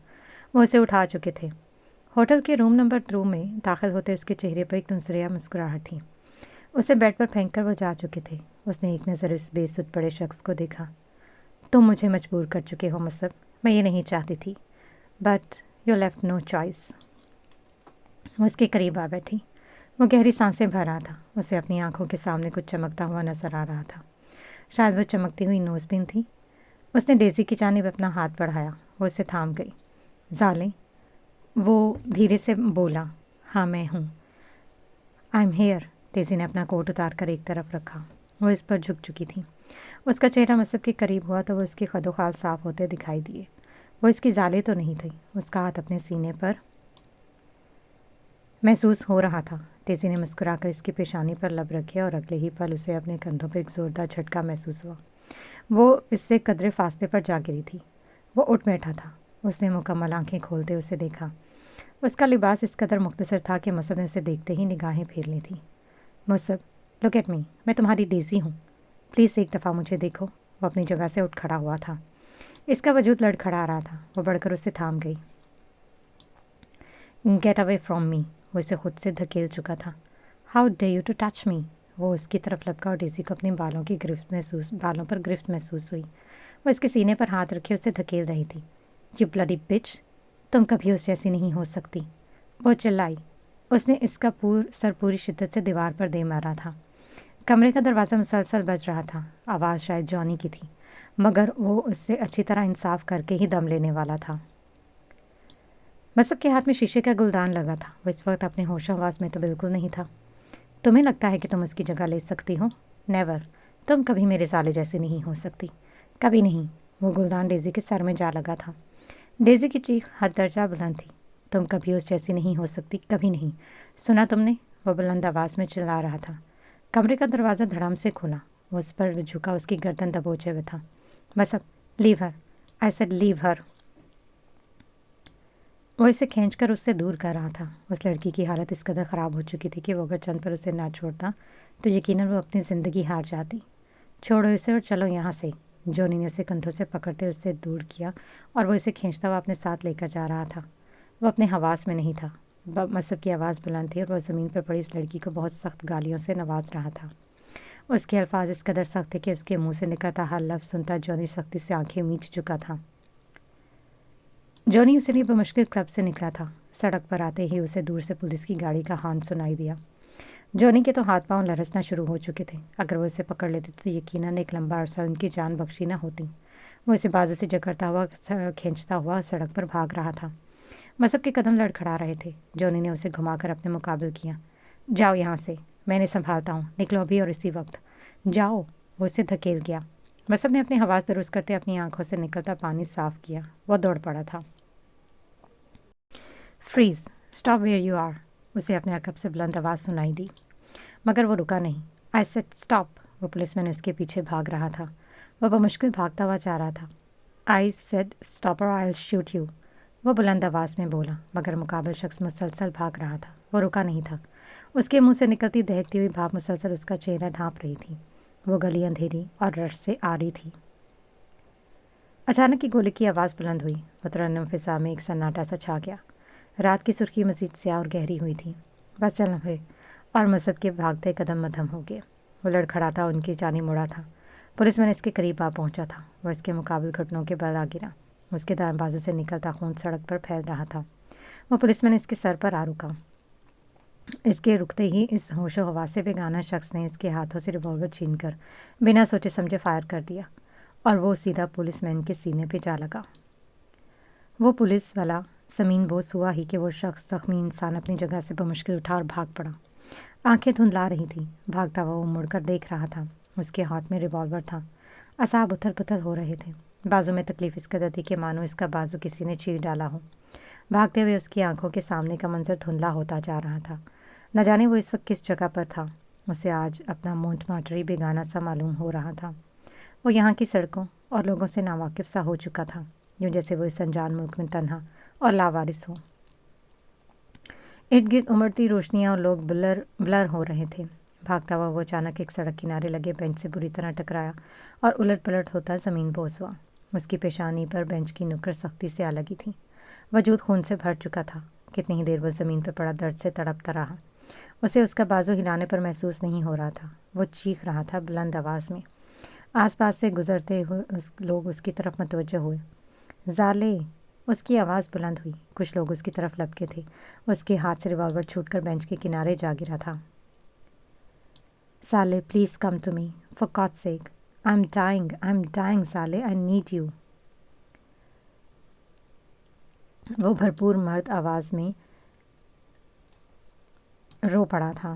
वो उसे उठा चुके थे। होटल के रूम नंबर 2 में दाखिल होते उसके चेहरे पर एक नुसरिया मुस्कुराहट थी। उसे बेड पर फेंक कर वो जा चुके थे। उसने एक नज़र इस बेसुध पड़े शख्स को देखा। तुम मुझे मजबूर कर चुके हो मसब। मैं ये नहीं चाहती थी, but you left no choice. वो उसके करीब आ बैठी। वो गहरी सांसें भर रहा था। उसे अपनी आंखों के सामने कुछ चमकता हुआ नजर आ रहा था। शायद वो चमकती हुई नोज़पिन थी। उसने डेज़ी की जानिब अपना हाथ बढ़ाया। वो उसे थाम गई। ज़ाले, वो धीरे से बोला। हाँ, मैं हूँ। I am here. डेज़ी ने अपना कोट उतार कर एक तरफ रखा। वो इस पर झुक चुकी थी। उसका चेहरा मसब के करीब हुआ तो वो उसके खदोखाल साफ होते दिखाई दिए। वो इसकी ज़ाले तो नहीं थी। उसका हाथ अपने सीने पर महसूस हो रहा था। डेज़ी ने मुस्कुराकर इसकी पेशानी पर लब रखे और अगले ही पल उसे अपने कंधों पर एक ज़ोरदार झटका महसूस हुआ। वो इससे कदरे फासले पर जा गिरी थी। वो उठ बैठा था। उसने मुकम्मल आंखें खोलते उसे देखा। उसका लिबास इस कदर मुख्तसर था कि मसब ने उसे देखते ही निगाहें फेर ली थी। मसब, लुक एट मी। मैं तुम्हारी डेज़ी हूँ। प्लीज़ एक दफ़ा मुझे देखो। वो अपनी जगह से उठ खड़ा हुआ था। इसका वजूद लड़खड़ा रहा था। वो बढ़कर उसे थाम गई। Get away from me. वो इसे खुद से धकेल चुका था। How dare you to touch me. वो उसकी तरफ लपका और डेज़ी को अपने बालों पर गिरफ्त महसूस हुई। वो इसके सीने पर हाथ रखे उसे धकेल रही थी। यू ब्लडी बिच, तुम कभी उस जैसी नहीं हो सकती, वो चिल्लाई। उसने इसका सर पूरी शिद्दत से दीवार पर दे मारा था। कमरे का दरवाज़ा मुसलसल बज रहा था। आवाज़ शायद जॉनी की थी, मगर वो उससे अच्छी तरह इंसाफ करके ही दम लेने वाला था। मसब के हाथ में शीशे का गुलदान लगा था। वो इस वक्त अपने होश हवास में तो बिल्कुल नहीं था। तुम्हें लगता है कि तुम उसकी जगह ले सकती हो? नेवर। तुम कभी मेरे साले जैसी नहीं हो सकती, कभी नहीं। वो गुलदान डेज़ी के सर में जा लगा था। डेज़ी की चीख हद दर्जा बुलंद थी। तुम कभी उस जैसी नहीं हो सकती, कभी नहीं। सुना तुमने? वो बुलंद आवाज़ में चिल्ला रहा था। कमरे का दरवाज़ा धड़ाम से खुला। वो उस पर झुका उसकी गर्दन दबोचे हुए था। बस अब leave her, I said leave her. वो इसे खींचकर उससे दूर कर रहा था। उस लड़की की हालत इस कदर ख़राब हो चुकी थी कि वो अगर चंद पर उसे ना छोड़ता तो यकीनन वो अपनी ज़िंदगी हार जाती। छोड़ो इसे और चलो यहाँ से। जॉनी ने उसे कंधों से पकड़ते उससे दूर किया और वो इसे खींचता हुआ अपने साथ लेकर जा रहा था। वो अपने हवास में नहीं था। मसब की आवाज़ बुलंद थी और वह ज़मीन पर पड़ी इस लड़की को बहुत सख्त गालियों से नवाज रहा था। उसके अल्फाज इस कदर सख्त थे कि उसके मुंह से निकलता हर लफ्ज़ सुनता जॉनी सख्ती से आंखें मीच चुका था। जॉनी उसे लिए बमुश्किल क्लब से निकला था। सड़क पर आते ही उसे दूर से पुलिस की गाड़ी का हॉर्न सुनाई दिया। जॉनी के तो हाथ पांव लरसना शुरू हो चुके थे। अगर वो इसे पकड़ लेते तो यकीनन एक लंबा अरसा उनकी जान बख्शी न होती। वो इसे बाजू से जकड़ता हुआ खींचता हुआ सड़क पर भाग रहा था। मसब के कदम लड़खड़ा रहे थे। जॉनी ने उसे घुमाकर अपने मुकाबले किया। जाओ यहाँ से, मैं इन्हें संभालता हूँ। निकलो अभी और इसी वक्त। जाओ। वो उसे धकेल गया। मसब ने अपनी हवास दुरुस्त करते अपनी आंखों से निकलता पानी साफ किया। वह दौड़ पड़ा था। Freeze, stop where you are, उसे अपने अकब से बुलंद आवाज़ सुनाई दी, मगर वो रुका नहीं। I said stop. वो पुलिसमैन उसके पीछे भाग रहा था। वह बमुश्किल भागता हुआ जा रहा था। आई सेड स्टॉप और आई विल शूट यू, वो बुलंद आवाज़ में बोला, मगर मुकाबल शख्स मुसलसल भाग रहा था। वो रुका नहीं था। उसके मुंह से निकलती दहकती हुई भाप मुसलसल उसका चेहरा ढांप रही थी। वो गली अंधेरी और रश से आ रही थी। अचानक की गोली की आवाज़ बुलंद हुई। मुतरन्नम फिज़ा में एक सन्नाटा सा छा गया। रात की सुर्खी मज़ीद स्याह और गहरी हुई थी। बस चल हुए और मसब के भागते कदम मध्यम हो गए। वो लड़खड़ाता उनकी जानी मुड़ा था। पुलिसमैन इसके करीब आ पहुंचा था। वह इसके मुकाबले घुटनों के बल आ गिरा। उसके दाएं बाजू से निकलता खून सड़क पर फैल रहा था। वो पुलिसमैन इसके सर पर आ रुका। इसके रुकते ही इस होशो हवास से बेगाना शख्स ने इसके हाथों से रिवॉल्वर छीनकर बिना सोचे समझे फायर कर दिया और वो सीधा पुलिसमैन के सीने पे जा लगा। वो पुलिस वाला ज़मीन बोस हुआ ही कि वो शख्स ज़ख्मी इंसान अपनी जगह से बमुश्किल उठा और भाग पड़ा। आंखें धुंधला रही थी। भागता हुआ वो मुड़कर देख रहा था। उसके हाथ में रिवॉल्वर था। असाब उथल पुथल हो रहे थे। बाजू में तकलीफ इस कदर थी कि मानो इसका बाजू किसी ने चीर डाला हो। भागते हुए उसकी आंखों के सामने का मंजर धुंधला होता जा रहा था। न जाने वो इस वक्त किस जगह पर था। उसे आज अपना मोंटमार्टरी बेगाना सा मालूम हो रहा था। वो यहाँ की सड़कों और लोगों से नावाकिफ सा हो चुका था, यूँ जैसे वो इस अनजान मुल्क में तन्हा और लावारिस हो। इर्द गिर्द उमड़ती रोशनियाँ और लोग ब्लर हो रहे थे। भागता हुआ वो अचानक एक सड़क किनारे लगे बेंच से बुरी तरह टकराया और उलट पलट होता ज़मीन बोस हुआ। उसकी पेशानी पर बेंच की नुक्कड़ सख्ती से आ लगी थी। वजूद खून से भर चुका था। कितनी ही देर वो ज़मीन पर पड़ा दर्द से तड़पता रहा। उसे उसका बाजू हिलाने पर महसूस नहीं हो रहा था। वो चीख रहा था बुलंद आवाज़ में। आसपास से गुजरते हुए लोग उसकी तरफ मतवज्जो हुए। ज़ाले, उसकी आवाज़ बुलंद हुई। कुछ लोग उसकी तरफ लपके थे। उसके हाथ से रिवॉल्वर छूटकर बेंच के किनारे जा गिरा था। साले, please come to me, for God's sake, I am dying साले, आई नीड यू, वो भरपूर मर्द आवाज़ में रो पड़ा था।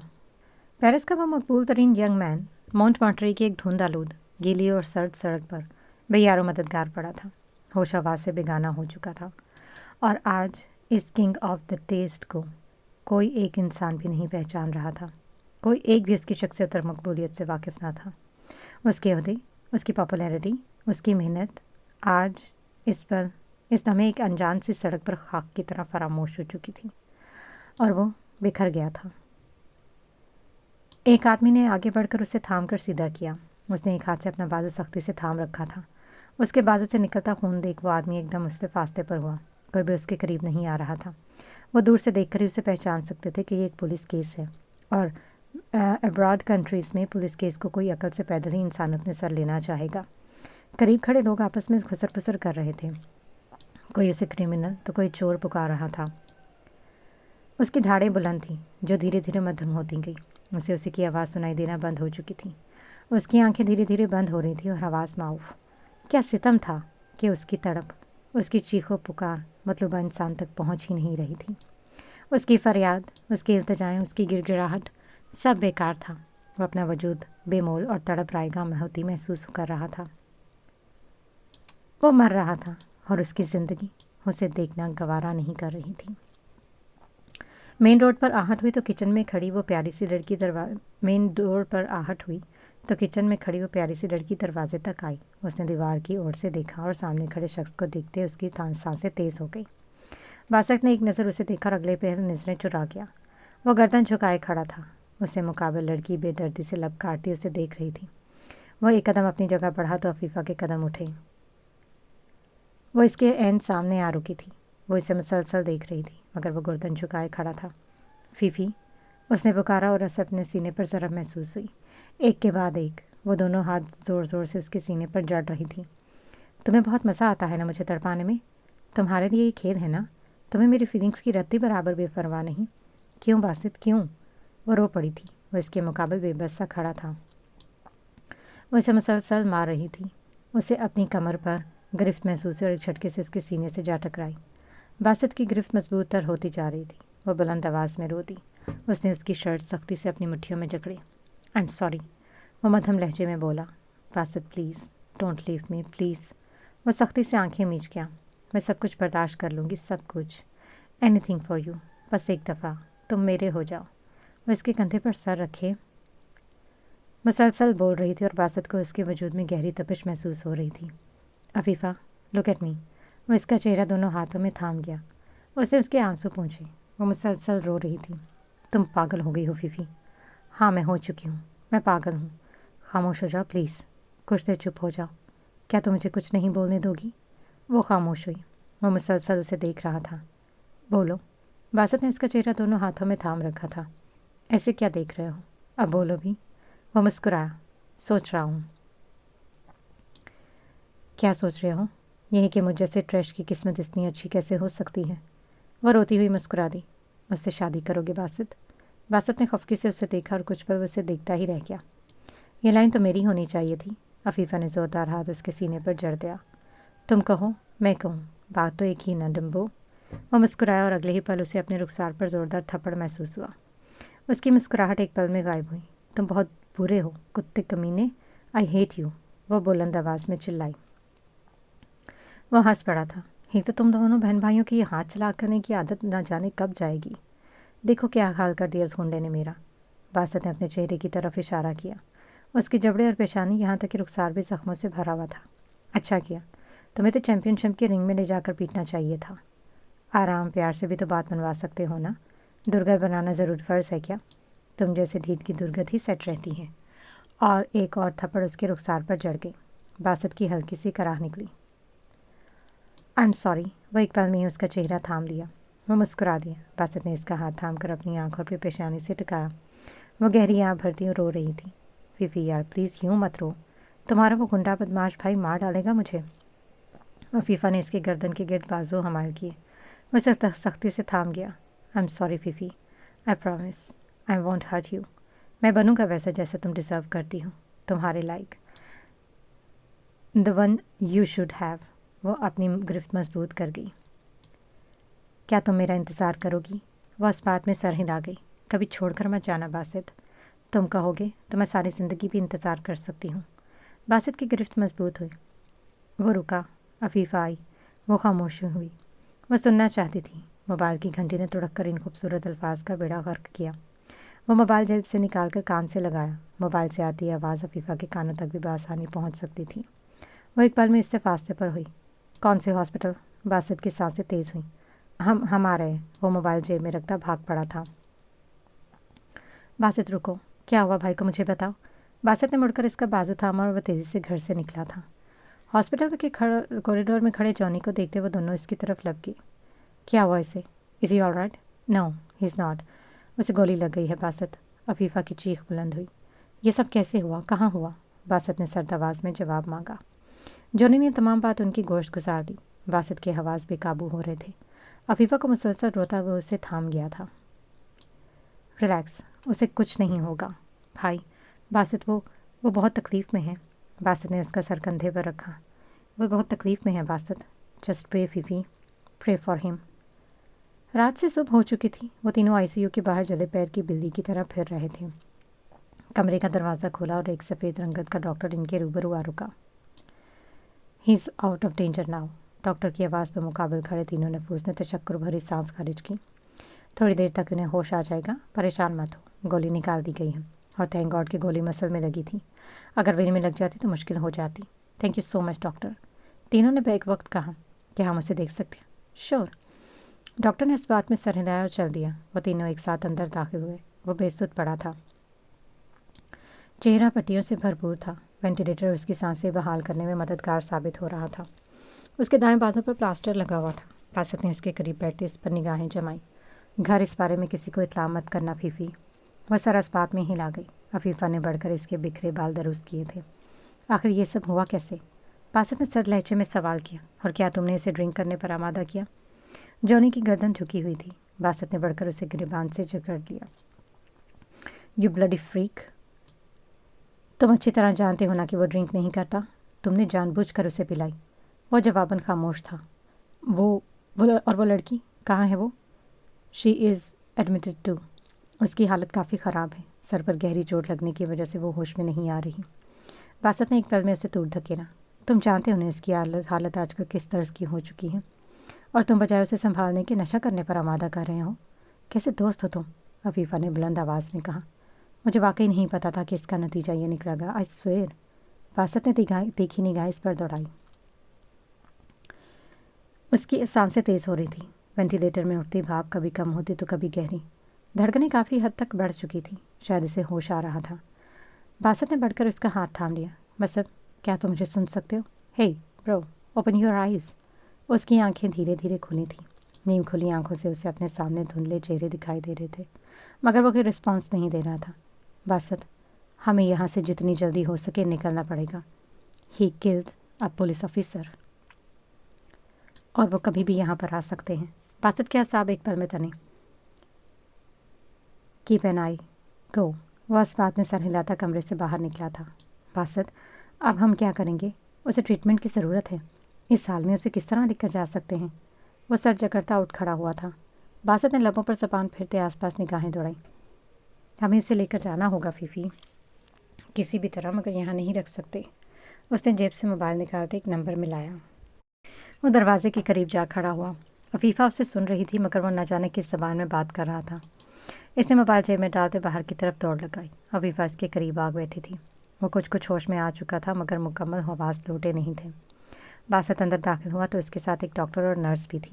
पेरिस का वो मकबूल तरीन यंग मैन मोंटमार्टरी की एक धुंध आलूद गीली और सर्द सड़क पर बेयारो मददगार पड़ा था। होश हवास से बेगाना हो चुका था और आज इस किंग ऑफ द टेस्ट को कोई एक इंसान भी नहीं पहचान रहा था। कोई एक भी उसकी शख्सियत और मकबूलियत से वाकिफ़ ना था। उसके ओहदे, उसकी पॉपुलैरिटी, उसकी मेहनत आज इस दमे एक अनजान सी सड़क पर खाक की तरह फरामोश हो चुकी थी और वो बिखर गया था। एक आदमी ने आगे बढ़कर उसे थाम कर सीधा किया। उसने एक हाथ से अपना बाजू सख्ती से थाम रखा था। उसके बाजू से निकलता खून देख वो आदमी एकदम उससे फासले पर हुआ। कोई भी उसके करीब नहीं आ रहा था। वो दूर से देखकर ही उसे पहचान सकते थे कि ये एक पुलिस केस है और अब्रॉड कंट्रीज़ में पुलिस केस को कोई अकल से पैदल ही इंसान अपने सर लेना चाहेगा। करीब खड़े लोग आपस में घुसर पुसर कर रहे थे। कोई उसे क्रिमिनल तो कोई चोर पुकार रहा था। उसकी धाड़ें बुलंद थीं, जो धीरे धीरे मध्यम होती गई। उसे उसी की आवाज़ सुनाई देना बंद हो चुकी थी। उसकी आंखें धीरे धीरे बंद हो रही थी और आवाज़ माऊफ। क्या सितम था कि उसकी तड़प, उसकी चीखों पुकार मतलूबा इंसान तक पहुंच ही नहीं रही थी। उसकी फरियाद, उसकी इल्तिजाएं, उसकी गिड़गिड़ाहट, सब बेकार था। वो अपना वजूद बेमोल और तड़प रायगा में होती महसूस कर रहा था। वो मर रहा था और उसकी ज़िंदगी उसे देखना गवारा नहीं कर रही थी। मेन रोड पर आहट हुई तो किचन में खड़ी वो प्यारी सी लड़की दरवाजे तक आई। उसने दीवार की ओर से देखा और सामने खड़े शख्स को देखते उसकी सांसें तेज़ हो गई। बासक ने एक नज़र उसे देखा और अगले पहर नजरें चुरा गया। वो गर्दन झुकाए खड़ा था। उससे मुकाबले लड़की बेदर्दी से लब काटती उसे देख रही थी। वह एक कदम अपनी जगह बढ़ा तो अफीफ़ा के कदम उठे। वो इसके ऐन सामने आ रुकी थी। वो इसे मुसलसल देख रही थी, मगर वो गर्दन झुकाए खड़ा था। फीफी, उसने पुकारा और उसे अपने सीने पर ज़रब महसूस हुई। एक के बाद एक वो दोनों हाथ ज़ोर ज़ोर से उसके सीने पर जड़ रही थी। तुम्हें बहुत मज़ा आता है ना मुझे तड़पाने में? तुम्हारे लिए ये खेल है ना? तुम्हें मेरी फीलिंग्स की रत्ती बराबर बेपरवाह नहीं? क्यों बासित, क्यों? वो रो पड़ी थी। वो इसके मुकाबले बेबस सा खड़ा था। वो इसे मुसलसल मार रही थी। उसे अपनी कमर पर गिरफ्त महसूस हुई और एक झटके से उसके सीने से जा टकराई। बासित की गिरफ्त मजबूत तर होती जा रही थी। वो बुलंद आवाज़ में रो दी। उसने उसकी शर्ट सख्ती से अपनी मुट्ठियों में जकड़ी। आई एम सॉरी, वो मध्यम लहजे में बोला। Basit, please don't leave me, please. वो सख्ती से आंखें मीच गया। मैं सब कुछ बर्दाश्त कर लूँगी, सब कुछ, एनीथिंग फॉर यू। बस एक दफ़ा तुम मेरे हो जाओ। वो इसके कंधे पर सर रखे मुसलसल बोल रही थी और बासित को उसके वजूद में गहरी तपिश महसूस हो रही थी। Afifa, look at me. वो इसका चेहरा दोनों हाथों में थाम गया। उसे उसके आंसू पहुँचे। वो मुसलसल रो रही थी। तुम पागल हो गई हो फीफी। हाँ, मैं हो चुकी हूँ, मैं पागल हूँ। खामोश हो जाओ प्लीज़, कुछ देर चुप हो जाओ। क्या तुम मुझे कुछ नहीं बोलने दोगी? वो खामोश हुई। वो मुसलसल उसे देख रहा था। बोलो। बासित ने इसका चेहरा दोनों हाथों में थाम रखा था। ऐसे क्या देख रहे हो? अब बोलो भी। वो मुस्कुराया। सोच रहा हूँ। क्या सोच रहे हो? यही कि मुझ जैसे ट्रैश की किस्मत इतनी अच्छी कैसे हो सकती है? वह रोती हुई मुस्कुरा दी। मुझसे शादी करोगे बासित? बासित ने खफकी से उसे देखा और कुछ पल उसे देखता ही रह गया। ये लाइन तो मेरी होनी चाहिए थी। अफीफ़ा ने ज़ोरदार हाथ उसके सीने पर जड़ दिया। तुम कहो, मैं कहूँ, बात तो एक ही ना डम्बो। वह मुस्कुराया और अगले ही पल उसे अपने रुखसार पर ज़ोरदार थप्पड़ महसूस हुआ। उसकी मुस्कुराहट एक पल में गायब हुई। तुम बहुत बुरे हो, कुत्ते कमीने, आई हेट यू, वह बुलंद आवाज़ में चिल्लाई। वह हंस पड़ा था। एक तो तुम दोनों बहन भाइयों की हाथ चला करने की आदत ना जाने कब जाएगी। देखो क्या हाल कर दिया उस गुंडे ने मेरा। बासित ने अपने चेहरे की तरफ इशारा किया। उसके जबड़े और पेशानी, यहाँ तक कि रुखसार भी जख्मों से भरा हुआ था। अच्छा किया, तुम्हें तो चैंपियनशिप के रिंग में ले जाकर पीटना चाहिए था। आराम प्यार से भी तो बात मनवा सकते हो ना। दुर्गत बनाना ज़रूर फ़र्ज़ है क्या? तुम जैसे ढीठ की दुर्गत ही सेट रहती है। और एक और थप्पड़ उसके रुखसार पर जड़ गई। बासित की हल्की सी कराह निकली। आई एम सॉरी। वह एक पल में ही उसका चेहरा थाम लिया। वो मुस्कुरा दिया। बासित ने इसका हाथ थाम कर अपनी आंखों पर पेशानी से टिकाया। वो गहरी आँख भरती और रो रही थी। फीफी यार प्लीज़ यूँ मत रो। तुम्हारा वो गुंडा बदमाश भाई मार डालेगा मुझे। अफीफ़ा ने इसके गर्दन के गिर्द बाजू हमाल किए। वो इसे सख्ती से थाम गया। I am sorry Fifi, I promise I won't hurt you. मैं बनूंगा वैसा जैसा तुम डिज़र्व करती हो, तुम्हारे लायक, the one you should have. वो अपनी गिरफ्त मजबूत कर गई। क्या तुम मेरा इंतज़ार करोगी? वह उस बात में सर हिला गई। कभी छोड़कर मत जाना बासित। तुम कहोगे तो मैं सारी ज़िंदगी भी इंतज़ार कर सकती हूँ। बासित की गिरफ्त मजबूत हुई। वो रुका। अफीफ़ा आई। वो खामोश हुई। वह सुनना चाहती थी। मोबाइल की घंटी ने तुड़क कर इन खूबसूरत अल्फाज का बेड़ा गर्क किया। वो मोबाइल जेब से निकाल कर कान से लगाया। मोबाइल से आती आवाज़ अफीफ़ा के कानों तक भी बआसानी पहुँच सकती थी। वो एक पल में इससे फासले पर हुई। कौन से हॉस्पिटल? बासित की सांसें तेज़ हुईं। हम आ रहे। वो मोबाइल जेब में रखता भाग पड़ा था। बासित रुको, क्या हुआ भाई को मुझे बताओ। बासित ने मुड़कर इसका बाजू थामा और वह तेज़ी से घर से निकला था। हॉस्पिटल के कॉरिडोर में खड़े जॉनी को देखते वो दोनों इसकी तरफ लग गए। क्या हुआ इसे? Is he all right? No he is not. उसे गोली लग गई है बासित। अफीफ़ा की चीख बुलंद हुई। ये सब कैसे हुआ, कहाँ हुआ? बासित ने सर्द आवाज़ में जवाब मांगा। जॉनी ने तमाम बात उनकी गोश्त गुजार दी। बासित के हवास बेकाबू हो रहे थे। अफीफ़ा को मुसलसल रोता हुआ उसे थाम गया था। रिलैक्स, उसे कुछ नहीं होगा भाई। बासित वो बहुत तकलीफ़ में है। बासित ने उसका सर कंधे पर रखा। वो बहुत तकलीफ़ में है Basit. Just pray Fifi, pray for him. रात से सुबह हो चुकी थी। वो तीनों आईसीयू के बाहर जले पैर की बिल्ली की तरह फिर रहे थे। कमरे का दरवाज़ा खोला और एक सफ़ेद रंगत का डॉक्टर इनके रूबरू आ रुका। He is out of danger now. Doctor की आवाज़ पर मुकाबिल खड़े तीनों नफूस ने तशक्कुर भरी सांस खारिज की। थोड़ी देर तक उन्हें होश आ जाएगा, परेशान मत हो। गोली निकाल दी गई है और थैंक गॉड की गोली मसल में लगी थी। अगर वेन में लग जाती तो मुश्किल हो जाती। Thank you so much doctor. तीनों ने बैक वक्त कहा, क्या हम उसे देख सकते हैं? श्योर। डॉक्टर ने इस बात में सर हिलाया और चल दिया। वो तीनों एक साथ अंदर दाखिल हुए। वो बेसुध पड़ा था। चेहरा पट्टियों से भरपूर था। वेंटिलेटर उसकी सांसें बहाल करने में मददगार साबित हो रहा था। उसके दाएं बाजू पर प्लास्टर लगा हुआ था। बासित ने उसके करीब बैठे इस पर निगाहें जमाई। घर, इस बारे में किसी को इत्तला मत करना फीफी। वह सर इस बात में हिला गई। अफीफ़ा ने बढ़कर इसके बिखरे बाल दुरुस्त किए थे। आखिर ये सब हुआ कैसे? बासित ने सर लहजे में सवाल किया। और क्या तुमने इसे ड्रिंक करने पर आमादा किया? जॉनी की गर्दन झुकी हुई थी। बासित ने बढ़कर उसे गिरबान से जकड़ लिया। यू ब्लडी फ्रीक, तुम अच्छी तरह जानते हो ना कि वो ड्रिंक नहीं करता। तुमने जानबूझकर उसे पिलाई। वो जवाबन खामोश था। वो लड़की कहाँ है वो? She is admitted to. उसकी हालत काफ़ी ख़राब है। सर पर गहरी चोट लगने की वजह से वो होश में नहीं आ रही। बासित ने एक पल में उसे दूर धकेला। तुम जानते हो ना इसकी हालत आजकल किस तर्ज की हो चुकी है, और तुम बजाय उसे संभालने के नशा करने पर आमादा कर रहे हो। कैसे दोस्त हो तुम? अफीफ़ा ने बुलंद आवाज़ में कहा। मुझे वाकई नहीं पता था कि इसका नतीजा ये निकलेगा। I swear. बासित ने तीखी निगाह इस पर दौड़ाई। उसकी सांसें तेज़ हो रही थी। वेंटिलेटर में उठती भाप कभी कम होती तो कभी गहरी। धड़कनें काफ़ी हद तक बढ़ चुकी थी। शायद इसे होश आ रहा था। बासित ने बढ़कर उसका हाथ थाम लिया। बस अब क्या तुम मुझे सुन सकते हो? Hey bro, open your eyes. उसकी आंखें धीरे धीरे खुली थीं। नीम खुली आंखों से उसे अपने सामने धुंधले चेहरे दिखाई दे रहे थे, मगर वो कोई रिस्पॉन्स नहीं दे रहा था। बासित, हमें यहाँ से जितनी जल्दी हो सके निकलना पड़ेगा। He killed a police officer, और वो कभी भी यहाँ पर आ सकते हैं। बासित के असाब एक पल में तने। कीप एन आई, गो। वह इस बात में सर हिलाता कमरे से बाहर निकला था। बासित, अब हम क्या करेंगे? उसे ट्रीटमेंट की ज़रूरत है। इस हाल में उसे किस तरह लेकर जा सकते हैं? वह सर जकड़ता उठ खड़ा हुआ था। बासित ने लबों पर ज़बान फिरते आसपास निगाहें दौड़ाई। हमें इसे लेकर जाना होगा फीफी, किसी भी तरह, मगर यहाँ नहीं रख सकते। उसने जेब से मोबाइल निकालते एक नंबर मिलाया। वो दरवाजे के करीब जा खड़ा हुआ। अफीफ़ा उसे सुन रही थी, मगर वो न जाने किस ज़बान में बात कर रहा था। इसने मोबाइल जेब में डालते बाहर की तरफ दौड़ लगाई। अफीफ़ा इसके करीब आ बैठी थी। वो कुछ होश में आ चुका था, मगर मुकम्मल हवास लौटे नहीं थे। बासित अंदर दाखिल हुआ तो इसके साथ एक डॉक्टर और नर्स भी थी।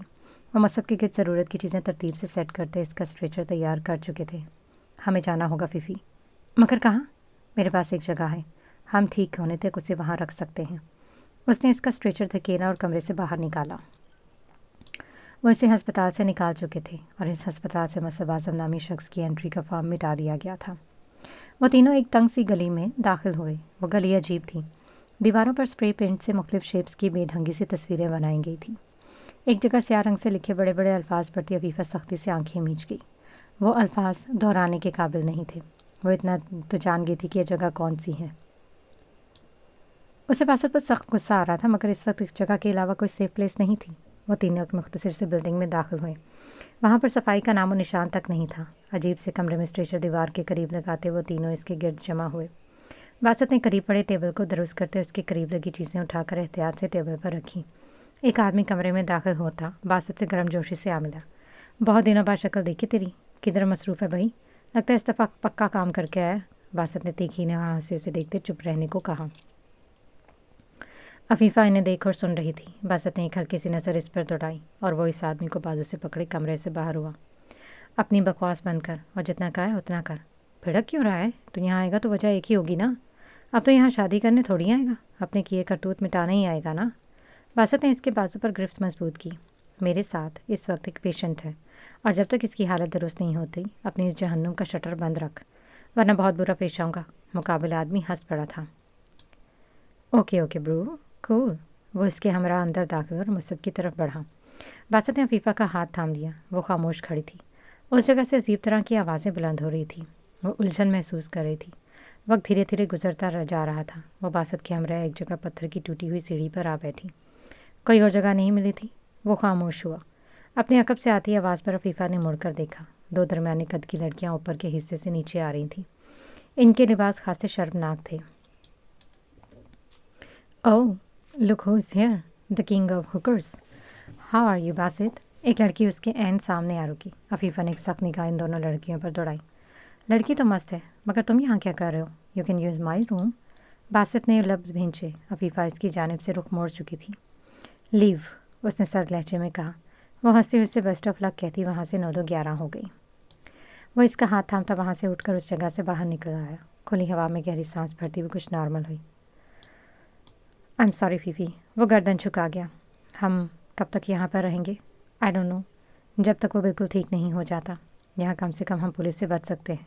वो मसब के गिर्द ज़रूरत की चीज़ें तरतीब से सेट करते इसका स्ट्रेचर तैयार कर चुके थे। हमें जाना होगा फीफी। मगर कहाँ? मेरे पास एक जगह है, हम ठीक होने तक उसे वहाँ रख सकते हैं। उसने इसका स्ट्रेचर धकेला और कमरे से बाहर निकाला। वो इसे हस्पताल से निकाल चुके थे और इस हस्पताल से मसब आज़म नामी शख्स की एंट्री का फॉर्म मिटा दिया गया था। वो तीनों एक तंग सी गली में दाखिल हुए। वो गली अजीब थी। दीवारों पर स्प्रे पेंट से मुख्तलिफ शेप्स की बेढंगी सी तस्वीरें बनाई गई थी। एक जगह स्याह रंग से लिखे बड़े बड़े अल्फाज पढ़ती अफीफ़ा सख्ती से आंखें मींच गई। वो अल्फाज दोहराने के काबिल नहीं थे। वो इतना तो जान गई थी कि यह जगह कौन सी है। उसे बासित पर सख्त गुस्सा आ रहा था, मगर इस वक्त इस जगह के अलावा कोई सेफ प्लेस नहीं थी। वो तीनों एक मुख्तसर से बिल्डिंग में दाखिल हुए। वहाँ पर सफाई का नामो निशान तक नहीं था। अजीब से कमरे में स्ट्रेचर दीवार के करीब लगाते वो तीनों इसके गिर्द जमा हुए। बासित ने करीब पड़े टेबल को दुरुस्त करते उसके करीब लगी चीज़ें उठाकर एहतियात से टेबल पर रखी। एक आदमी कमरे में दाखिल होता बासित से गर्मजोशी से आ मिला। बहुत दिनों बाद शक्ल देखी तेरी, किधर मसरूफ़ है भाई? लगता है इस दफ़ा पक्का काम करके आया। बासित ने तीखी निगाह से उसे देखते चुप रहने को कहा। अफीफ़ा इन्हें देख और सुन रही थी। बासित ने एक हल्की सी नज़र इस पर दौड़ाई और वो इस आदमी को बाजू से पकड़े कमरे से बाहर हुआ। अपनी बकवास बंद कर और जितना कहा है उतना कर। भिड़क क्यों रहा है? तू यहाँ आएगा तो वजह एक ही होगी ना। अब तो यहाँ शादी करने थोड़ी आएगा, अपने किए करतूत मिटाना ही आएगा ना। बासित ने इसके बाजू पर गिरफ्त मजबूत की। मेरे साथ इस वक्त एक पेशेंट है, और जब तक इसकी हालत दुरुस्त नहीं होती अपनी इस जहन्नुम का शटर बंद रख, वरना बहुत बुरा पेश आऊँगा। मुकाबिल आदमी हंस पड़ा था। Okay bro, cool. वो इसके हमरा अंदर दाखिल और मुसब की तरफ बढ़ा। बासत ने अफीफ़ा का हाथ थाम लिया। वो खामोश खड़ी थी। उस जगह से अजीब तरह की आवाज़ें बुलंद हो रही थी। वो उलझन महसूस कर रही थी। वक्त धीरे धीरे गुजरता जा रहा था। वो बासत के हमरा एक जगह पत्थर की टूटी हुई सीढ़ी पर आ बैठी। कोई और जगह नहीं मिली थी। वो खामोश हुआ। अपने अकब से आती आवाज़ पर अफीफ़ा ने मुड़कर देखा। 2 दरमियाने कद की लड़कियां ऊपर के हिस्से से नीचे आ रही थीं। इनके लिबास खासे शर्मनाक थे। Oh, look who is here, the king of hookers. How are you Basit? एक लड़की उसके ऐन सामने आ रुकी। अफीफ़ा ने एक सख्त निगाह इन दोनों लड़कियों पर दौड़ाई। लड़की तो मस्त है, मगर तुम यहाँ क्या कर रहे हो? You can use my room. Basit ने लफ्ज़ भींचे। अफीफ़ा इसकी जानिब से रुख मोड़ चुकी थी। लीव, उसने सर्द लहजे में कहा। वो हंसते हुए से बेस्ट ऑफ लक कहती वहाँ से 9-2-11 हो गई। वो इसका हाथ थामता वहाँ से उठकर उस जगह से बाहर निकल आया। खुली हवा में गहरी सांस भरती हुई कुछ नॉर्मल हुई। आई एम सॉरी फीफी। वो गर्दन झुका गया। हम कब तक यहाँ पर रहेंगे? I don't know. जब तक वो बिल्कुल ठीक नहीं हो जाता। यहाँ कम से कम हम पुलिस से बच सकते हैं,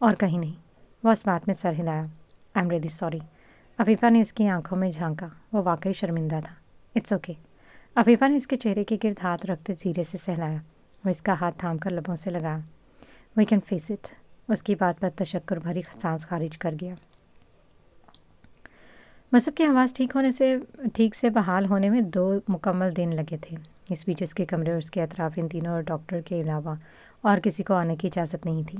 और कहीं नहीं। वो इस बात में सर हिलाया। I am really sorry. Afifa ने इसकी आंखों में झांका। वो वाकई शर्मिंदा था। It's okay. अफीफ़ा ने इसके चेहरे के गिर्द हाथ रखते धीरे से सहलाया। वो इसका हाथ थाम कर लबों से लगाया। We can face it. उसकी बात पर तशक्कुर भरी सांस खारिज कर गया। मसब की आवाज़ ठीक से बहाल होने में 2 मुकम्मल दिन लगे थे। इस बीच उसके कमरे और उसके अतराफ इन तीनों और डॉक्टर के अलावा और किसी को आने की इजाज़त नहीं थी।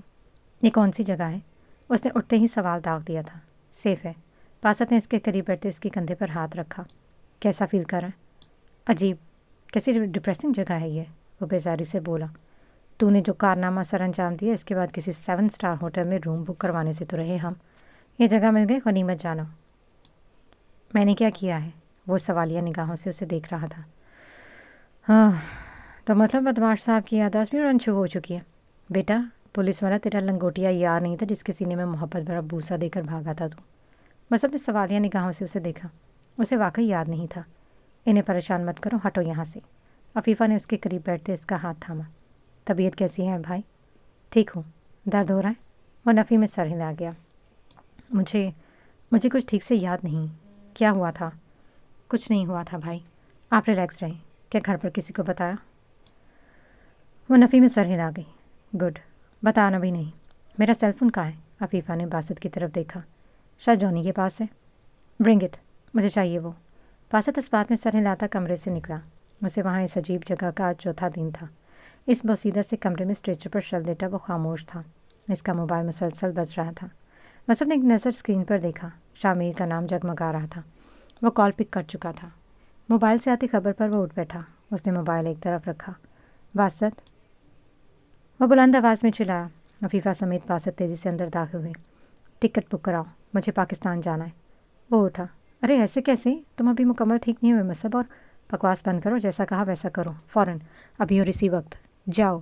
ये कौन सी जगह है? उसने उठते ही सवाल दाग दिया था। सेफ़ है। बासत ने इसके करीब बैठते उसके कंधे पर हाथ रखा। कैसा फील कर रहा है? अजीब। कैसी डिप्रेसिंग जगह है ये? वो बेजारी से बोला। तूने जो कारनामा सर अंजाम दिया, इसके बाद किसी 7 स्टार होटल में रूम बुक करवाने से तो रहे हम। ये जगह मिल गई, गनीमत जानो। मैंने क्या किया है? वो सवालिया निगाहों से उसे देख रहा था। हाँ, तो मतलब बदमाश साहब की याददाश्त भी रंछू हो चुकी है। बेटा, पुलिस वाला तेरा लंगोटिया यार नहीं था जिसके सीने में मोहब्बत भरा बूसा देकर भागा था तू। बस अपने सवालिया निगाहों से उसे देखा। उसे वाकई याद नहीं था। इन्हें परेशान मत करो, हटो यहाँ से। अफीफ़ा ने उसके करीब बैठते इसका हाथ थामा। तबीयत कैसी है भाई? ठीक हूँ। दर्द हो रहा है? वो नफ़ी में सर हिला गया। मुझे कुछ ठीक से याद नहीं। क्या हुआ था? कुछ नहीं हुआ था भाई, आप रिलैक्स रहें। क्या घर पर किसी को बताया? वो नफ़ी में सर हिला गई। गुड, बताना भी नहीं। मेरा सेल फ़ोन कहाँ है? अफीफ़ा ने बासत की तरफ देखा। शायद जॉनी के पास है। ब्रिंग इट, मुझे चाहिए वो। बासत इस बात में सर हिलाता कमरे से निकला। उसे वहाँ इस अजीब जगह का आज चौथा दिन था। इस बसीदा से कमरे में स्ट्रेचर पर शल लेटा वो खामोश था। इसका मोबाइल मुसलसल बज रहा था। मसब ने एक नज़र स्क्रीन पर देखा। शामिर का नाम जगमगा रहा था। वो कॉल पिक कर चुका था। मोबाइल से आती खबर पर वो उठ बैठा। उसने मोबाइल एक तरफ रखा। बासत, वो बुलंद आवाज़ में चिल्लाया। अफीफ़ा समेत बासत तेज़ी से अंदर दाखिल हुए। टिकट बुक कराओ, मुझे पाकिस्तान जाना है। वो उठा। अरे ऐसे कैसे? तुम अभी मुकम्मल ठीक नहीं हुए मसब, और बकवास बंद करो। जैसा कहा वैसा करो, फ़ौरन, अभी और इसी वक्त। जाओ,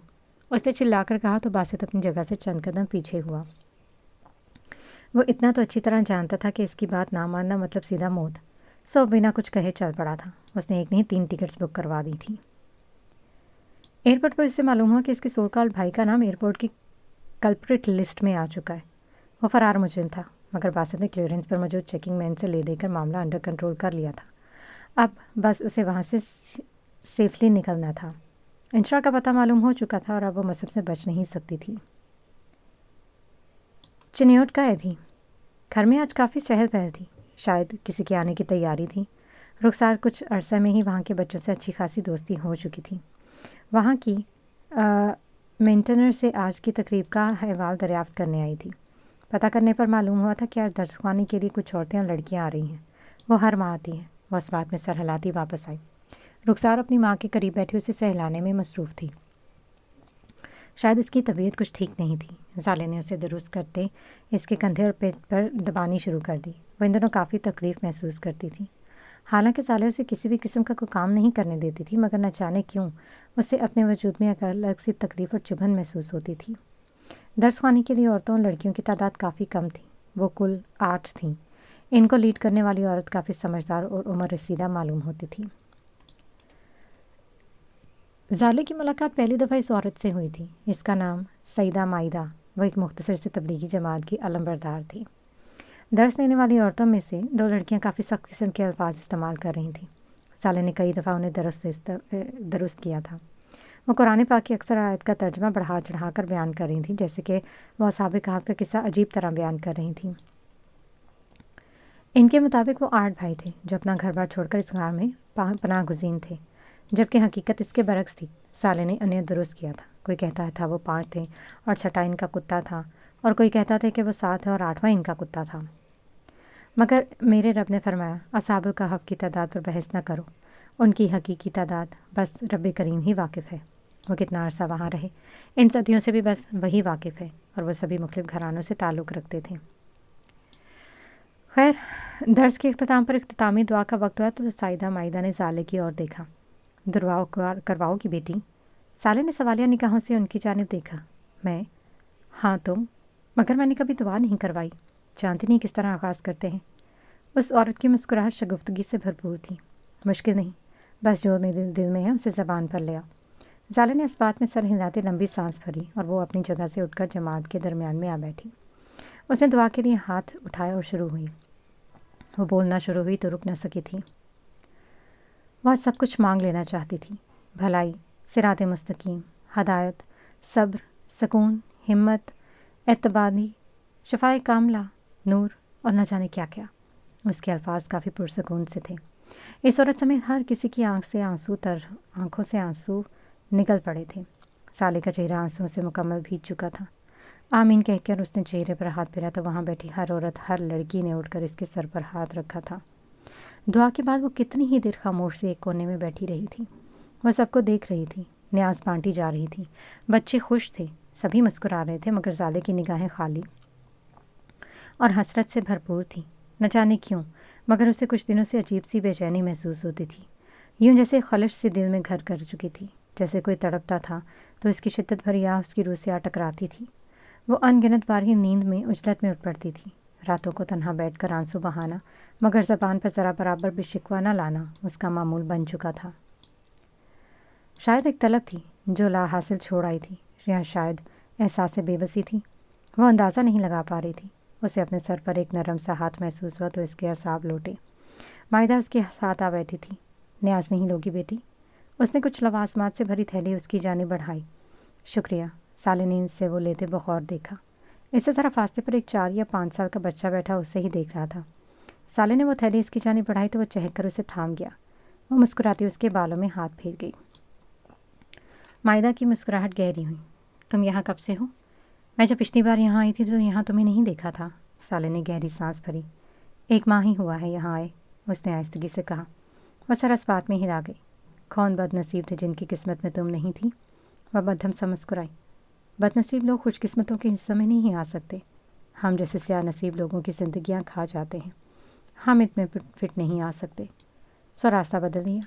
उसने चिल्लाकर कहा तो बासत अपनी जगह से चंद कदम पीछे हुआ। वो इतना तो अच्छी तरह जानता था कि इसकी बात ना मानना मतलब सीधा मौत। सो बिना कुछ कहे चल पड़ा था। उसने एक नहीं 3 टिकट्स बुक करवा दी थी। एयरपोर्ट पर इससे मालूम हुआ कि इसके सोलकाल भाई का नाम एयरपोर्ट की कल्प्रिट लिस्ट में आ चुका है। वो फरार मुजरिम था, मगर बासत ने क्लियरेंस पर मौजूद चेकिंग मैन से ले देकर मामला अंडर कंट्रोल कर लिया था। अब बस उसे वहाँ से सेफली निकलना था। इंशरा का पता मालूम हो चुका था और अब वो मसब से बच नहीं सकती थी। चिन्योट का है थी। घर में आज काफ़ी चहल पहल थी। शायद किसी के आने की तैयारी थी। रुखसार कुछ अरसे में ही वहाँ के बच्चों से अच्छी खासी दोस्ती हो चुकी थी। वहाँ की मेंटेनर से आज की तकरीब का अहवाल दरियाफ्त करने आई थी। पता करने पर मालूम हुआ था कि आज दर्शखानी के लिए कुछ औरतें और लड़कियाँ आ रही हैं। वो हर माह आती हैं। वह इस बात में सर हिलाती वापस आई। रुखसार अपनी माँ के करीब बैठी उसे सहलाने में मसरूफ़ थी। शायद इसकी तबीयत कुछ ठीक नहीं थी। ज़ाले ने उसे दुरुस्त करते इसके कंधे और पेट पर दबानी शुरू कर दी। वह इन दिनों काफ़ी तकलीफ़ महसूस करती थी। हालांकि ज़ाले उसे किसी भी किस्म का कोई काम नहीं करने देती थी, मगर न जाने क्यों उसे अपने वजूद में एक अलग सी तकलीफ़ और चुभन महसूस होती थी। दर्शखानी के लिए औरतों और लड़कियों की तादाद काफ़ी कम थी। वो कुल 8 थीं। इनको लीड करने वाली औरत काफ़ी समझदार और उम्र रसीदा मालूम होती थी। ज़ाले की मुलाकात पहली दफ़ा इस औरत से हुई थी। इसका नाम सईदा माइदा। वह एक मुख्तसर से तबलीगी जमात की अलमबरदार थी। درس دینے والی عورتوں میں سے 2 لڑکیاں کافی سخت قسم کے الفاظ استعمال کر رہی تھیں۔ صالح نے کئی دفعہ انہیں درست کیا تھا۔ وہ قرآن پاک کی اکثر آیت کا ترجمہ بڑھا چڑھا کر بیان کر رہی تھیں، جیسے کہ وہ اصحاب کہف کا قصہ عجیب طرح بیان کر رہی تھیں۔ ان کے مطابق وہ 8 بھائی تھے جو اپنا گھر بار چھوڑ کر اس غار میں پناہ گزین تھے، جبکہ حقیقت اس کے برعکس تھی۔ صالح نے انہیں درست کیا تھا۔ کوئی کہتا تھا وہ 5 تھے اور 6واں ان کا کتا تھا، اور کوئی کہتا تھا کہ وہ 7 ہے اور 8واں ان کا کتا تھا۔ مگر میرے رب نے فرمایا، اصحاب کہف کی تعداد پر بحث نہ کرو، ان کی حقیقی تعداد بس رب کریم ہی واقف ہے۔ وہ کتنا عرصہ وہاں رہے، ان صدیوں سے بھی بس وہی واقف ہے، اور وہ سبھی مختلف گھرانوں سے تعلق رکھتے تھے۔ خیر، درس کے اختتام پر اختتامی دعا کا وقت ہوا تو سائدہ مائدہ نے صالح کی اور دیکھا۔ دعا کرواؤ کی بیٹی؟ صالح نے سوالیہ نگاہوں سے ان کی جانب دیکھا۔ میں؟ ہاں تم؟ مگر میں نے کبھی دعا نہیں کروائی۔ جانتی نہیں کس طرح آغاز کرتے ہیں۔ اس عورت کی مسکراہٹ شگفتگی سے بھرپور تھی۔ مشکل نہیں، بس جو میرے دل میں ہے اسے زبان پر لیا۔ صالح نے اس بات میں سر ہلاتے لمبی سانس بھری اور وہ اپنی جگہ سے اٹھ کر جماعت کے درمیان میں آ بیٹھی۔ اس نے دعا کے لیے ہاتھ اٹھایا اور شروع ہوئی۔ وہ بولنا شروع ہوئی تو رک نہ سکی تھی۔ وہ سب کچھ مانگ لینا چاہتی تھی، بھلائی، صراط مستقیم، ہدایت، صبر، سکون، ہمت، اعتباری، شفائے کاملہ، نور اور نہ جانے کیا کیا۔ اس کے الفاظ کافی پرسکون سے تھے۔ اس عورت سمیت ہر کسی کی آنکھوں سے آنسو نکل پڑے تھے۔ صالح کا چہرہ آنسوؤں سے مکمل بھیگ چکا تھا۔ آمین کہہ کر اس نے چہرے پر ہاتھ پھیرا تو وہاں بیٹھی ہر عورت، ہر لڑکی نے اٹھ کر اس کے سر پر ہاتھ رکھا تھا۔ دعا کے بعد وہ کتنی ہی دیر خاموش سے ایک کونے میں بیٹھی رہی تھی۔ وہ سب کو دیکھ رہی تھی، نیاز بانٹی جا رہی تھی۔ بچے خوش تھے، سبھی مسکرا رہے تھے، مگر صالح کی نگاہیں خالی اور حسرت سے بھرپور تھیں۔ نہ جانے کیوں، مگر اسے کچھ دنوں سے عجیب سی بے چینی محسوس ہوتی تھی، یوں جیسے خلش سے دل میں گھر کر چکی تھی، جیسے کوئی تڑپتا تھا تو اس کی شدت بھری آہ اس کی روح سے آ ٹکراتی تھی۔ وہ ان گنت بار ہی نیند میں عجلت میں اٹھ پڑتی تھی۔ راتوں کو تنہا بیٹھ کر آنسو بہانا، مگر زبان پر ذرا برابر بھی شکوہ نہ لانا اس کا معمول بن چکا تھا۔ شاید ایک طلب تھی جو لا حاصل چھوڑ آئی تھی، یا شاید احساس بے بسی تھی۔ وہ اندازہ نہیں لگا پا رہی تھی۔ اسے اپنے سر پر ایک نرم سا ہاتھ محسوس ہوا تو اس کے اعصاب لوٹے۔ مائدہ اس کے ساتھ آ بیٹھی تھی۔ نیاز نہیں لوگی بیٹی؟ اس نے کچھ لوازمات سے بھری تھیلی اس کی جانب بڑھائی۔ شکریہ۔ صالح نے سے وہ لیتے بغور دیکھا۔ اس سے ذرا فاصلے پر ایک 4 یا 5 سال کا بچہ بیٹھا اسے ہی دیکھ رہا تھا۔ صالح نے وہ تھیلی اس کی جانب بڑھائی تو وہ چہک کر اسے تھام گیا۔ وہ مسکراتی اس کے بالوں میں ہاتھ پھیر گئی۔ مائدہ کی مسکراہٹ گہری ہوئی۔ تم یہاں کب سے ہو؟ میں جب پچھلی بار یہاں آئی تھی تو یہاں تمہیں نہیں دیکھا تھا۔ صالح نے گہری سانس بھری۔ 1 ماہ ہی ہوا ہے یہاں آئے، اس نے آہستگی سے کہا۔ وہ سر اس بات میں ہلا گئی۔ کون بد نصیب تھے جن کی قسمت میں تم نہیں تھی؟ وہ مدھم سا مسکرائی۔ بد نصیب لوگ خوش قسمتوں کے حصے میں نہیں آ سکتے۔ ہم جیسے سیاہ نصیب لوگوں کی زندگیاں کھا جاتے ہیں، ہم ان میں فٹ نہیں آ سکتے۔ سو راستہ بدل دیا۔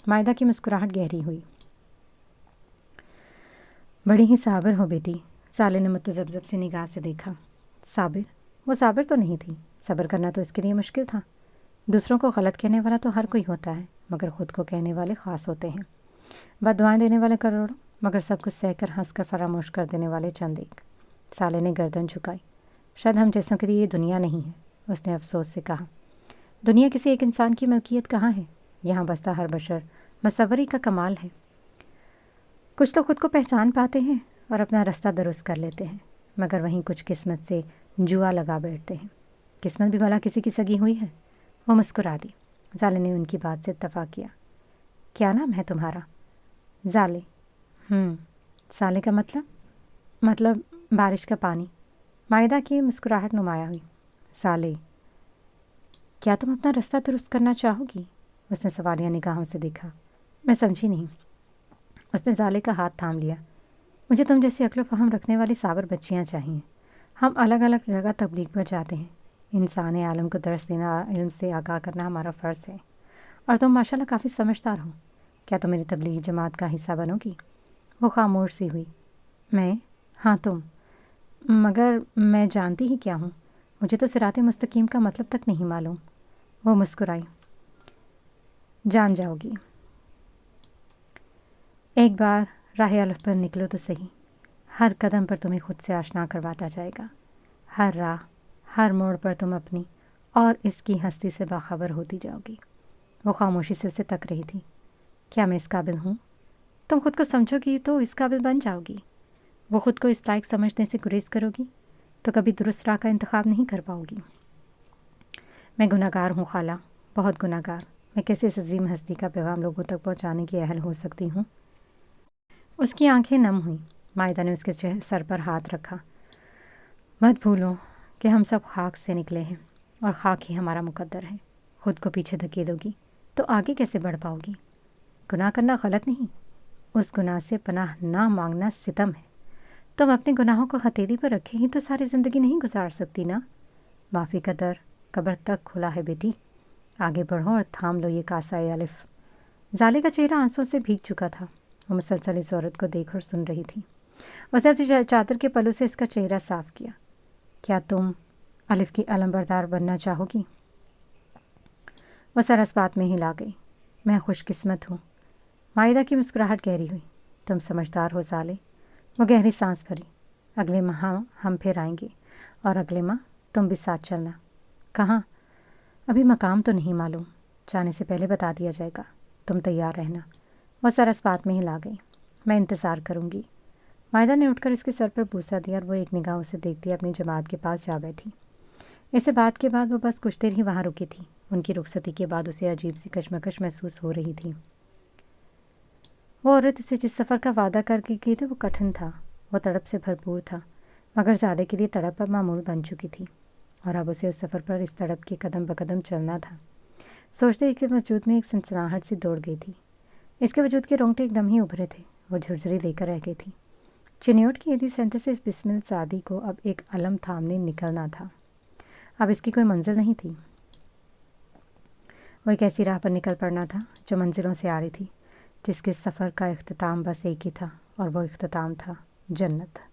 مائدہ کی مسکراہٹ گہری ہوئی۔ بڑی ہی صابر ہو بیٹی۔ صالح نے متذبذب سے نگاہ سے دیکھا۔ صابر؟ وہ صابر تو نہیں تھی۔ صبر کرنا تو اس کے لیے مشکل تھا۔ دوسروں کو غلط کہنے والا تو ہر کوئی ہوتا ہے، مگر خود کو کہنے والے خاص ہوتے ہیں۔ بد دعائیں دینے والے کروڑوں، مگر سب کچھ سہ کر ہنس کر فراموش کر دینے والے چند ایک۔ صالح نے گردن جھکائی۔ شاید ہم جیسوں کے لیے یہ دنیا نہیں ہے، اس نے افسوس سے کہا۔ دنیا کسی ایک انسان کی ملکیت کہاں ہے؟ یہاں بستا ہر بشر مصوری کا کمال ہے۔ کچھ تو خود کو پہچان پاتے ہیں اور اپنا رستہ درست کر لیتے ہیں، مگر وہیں کچھ قسمت سے جوا لگا بیٹھتے ہیں۔ قسمت بھی بھلا کسی کی سگی ہوئی ہے؟ وہ مسکرا دی۔ صالح نے ان کی بات سے اتفاق کیا۔ کیا نام ہے تمہارا؟ صالح۔ صالح کا مطلب بارش کا پانی۔ مائدہ کی مسکراہٹ نمایاں ہوئی۔ صالح، کیا تم اپنا رستہ درست کرنا چاہو گی؟ اس نے سوالیہ نگاہوں سے دیکھا۔ میں سمجھی نہیں۔ اس نے صالح کا ہاتھ تھام لیا۔ مجھے تم جیسی عقل و فہم رکھنے والی صابر بچیاں چاہیے۔ ہم الگ الگ جگہ تبلیغ پر جاتے ہیں۔ انسان عالم کو درس دینا، علم سے آگاہ کرنا ہمارا فرض ہے، اور تم ماشاءاللہ کافی سمجھدار ہو۔ کیا تم میری تبلیغی جماعت کا حصہ بنو گی؟ وہ خاموش سی ہوئی۔ میں؟ ہاں تم۔ مگر میں جانتی ہی کیا ہوں؟ مجھے تو صراط مستقیم کا مطلب تک نہیں معلوم۔ وہ مسکرائی۔ جان جاؤ گی۔ ایک بار راہ الف پر نکلو تو صحیح، ہر قدم پر تمہیں خود سے آشنا کرواتا جائے گا۔ ہر راہ، ہر موڑ پر تم اپنی اور اس کی ہستی سے باخبر ہوتی جاؤ گی۔ وہ خاموشی سے اسے تک رہی تھی۔ کیا میں اس قابل ہوں؟ تم خود کو سمجھو گی تو اس قابل بن جاؤ گی۔ وہ خود کو اس لائق سمجھنے سے گریز کرو گی تو کبھی درست راہ کا انتخاب نہیں کر پاؤ گی۔ میں گناہ گار ہوں خالہ، بہت گناہ گار۔ میں کیسے اس عظیم ہستی کا پیغام لوگوں تک پہنچانے کی اہل ہو سکتی ہوں؟ اس کی آنکھیں نم ہوئیں۔ مائدہ نے اس کے سر پر ہاتھ رکھا۔ مت بھولو کہ ہم سب خاک سے نکلے ہیں اور خاک ہی ہمارا مقدر ہے۔ خود کو پیچھے دھکیلو گی تو آگے کیسے بڑھ پاؤ گی؟ گناہ کرنا غلط نہیں، اس گناہ سے پناہ نہ مانگنا ستم ہے۔ تم اپنے گناہوں کو ہتھیلی پر رکھے ہی تو ساری زندگی نہیں گزار سکتی نا۔ معافی کا در قبر تک کھلا ہے بیٹی، آگے بڑھو اور تھام لو یہ کاسۂ الف۔ زالے کا چہرہ آنسوں سے بھیگ چکا تھا۔ وہ مسلسل اس عورت کو دیکھ اور سن رہی تھی۔ اس نے اپنی چادر کے پلو سے اس کا چہرہ صاف کیا۔ کیا تم الف کی علمبردار بننا چاہو گی؟ وہ سر اس بات میں ہلا گئی۔ میں خوش قسمت ہوں۔ مائدہ کی مسکراہٹ گہری ہوئی۔ تم سمجھدار ہو زالے۔ وہ گہری سانس بھری۔ اگلے ماہ ہم پھر آئیں گے اور اگلے ماہ تم بھی ساتھ چلنا۔ کہاں؟ ابھی مقام تو نہیں معلوم، جانے سے پہلے بتا دیا جائے گا۔ تم تیار رہنا۔ وہ سر اس بات میں ہلا گئی۔ میں انتظار کروں گی۔ مائدہ نے اٹھ کر اس کے سر پر بوسہ دیا اور وہ ایک نگاہ اسے دیکھتی اپنی جماعت کے پاس جا بیٹھی۔ اسے بات کے بعد وہ بس کچھ دیر ہی وہاں رکی تھی۔ ان کی رخصتی کے بعد اسے عجیب سی کشمکش محسوس ہو رہی تھی۔ وہ عورت اسے جس سفر کا وعدہ کر کے گئی تھی وہ کٹھن تھا، وہ تڑپ سے بھرپور تھا، مگر زالے کے لیے تڑپ اب معمول بن چکی تھی اور اب اسے اس سفر پر اس تڑپ کے قدم بقدم چلنا تھا۔ سوچتے ہی اس کے وجود میں ایک سنسناہٹ سی دوڑ گئی تھی۔ اس کے وجود کے رونگٹے ایک دم ہی ابھرے تھے۔ وہ جھرجھری لے کر رہ گئی تھی۔ چنیوٹ کی عیدی سینٹر سے اس بسمل زادی کو اب ایک علم تھامنے نکلنا تھا۔ اب اس کی کوئی منزل نہیں تھی۔ وہ ایک ایسی راہ پر نکل پڑنا تھا جو منزلوں سے آ رہی تھی، جس کے سفر کا اختتام بس ایک ہی تھا اور وہ اختتام تھا جنت۔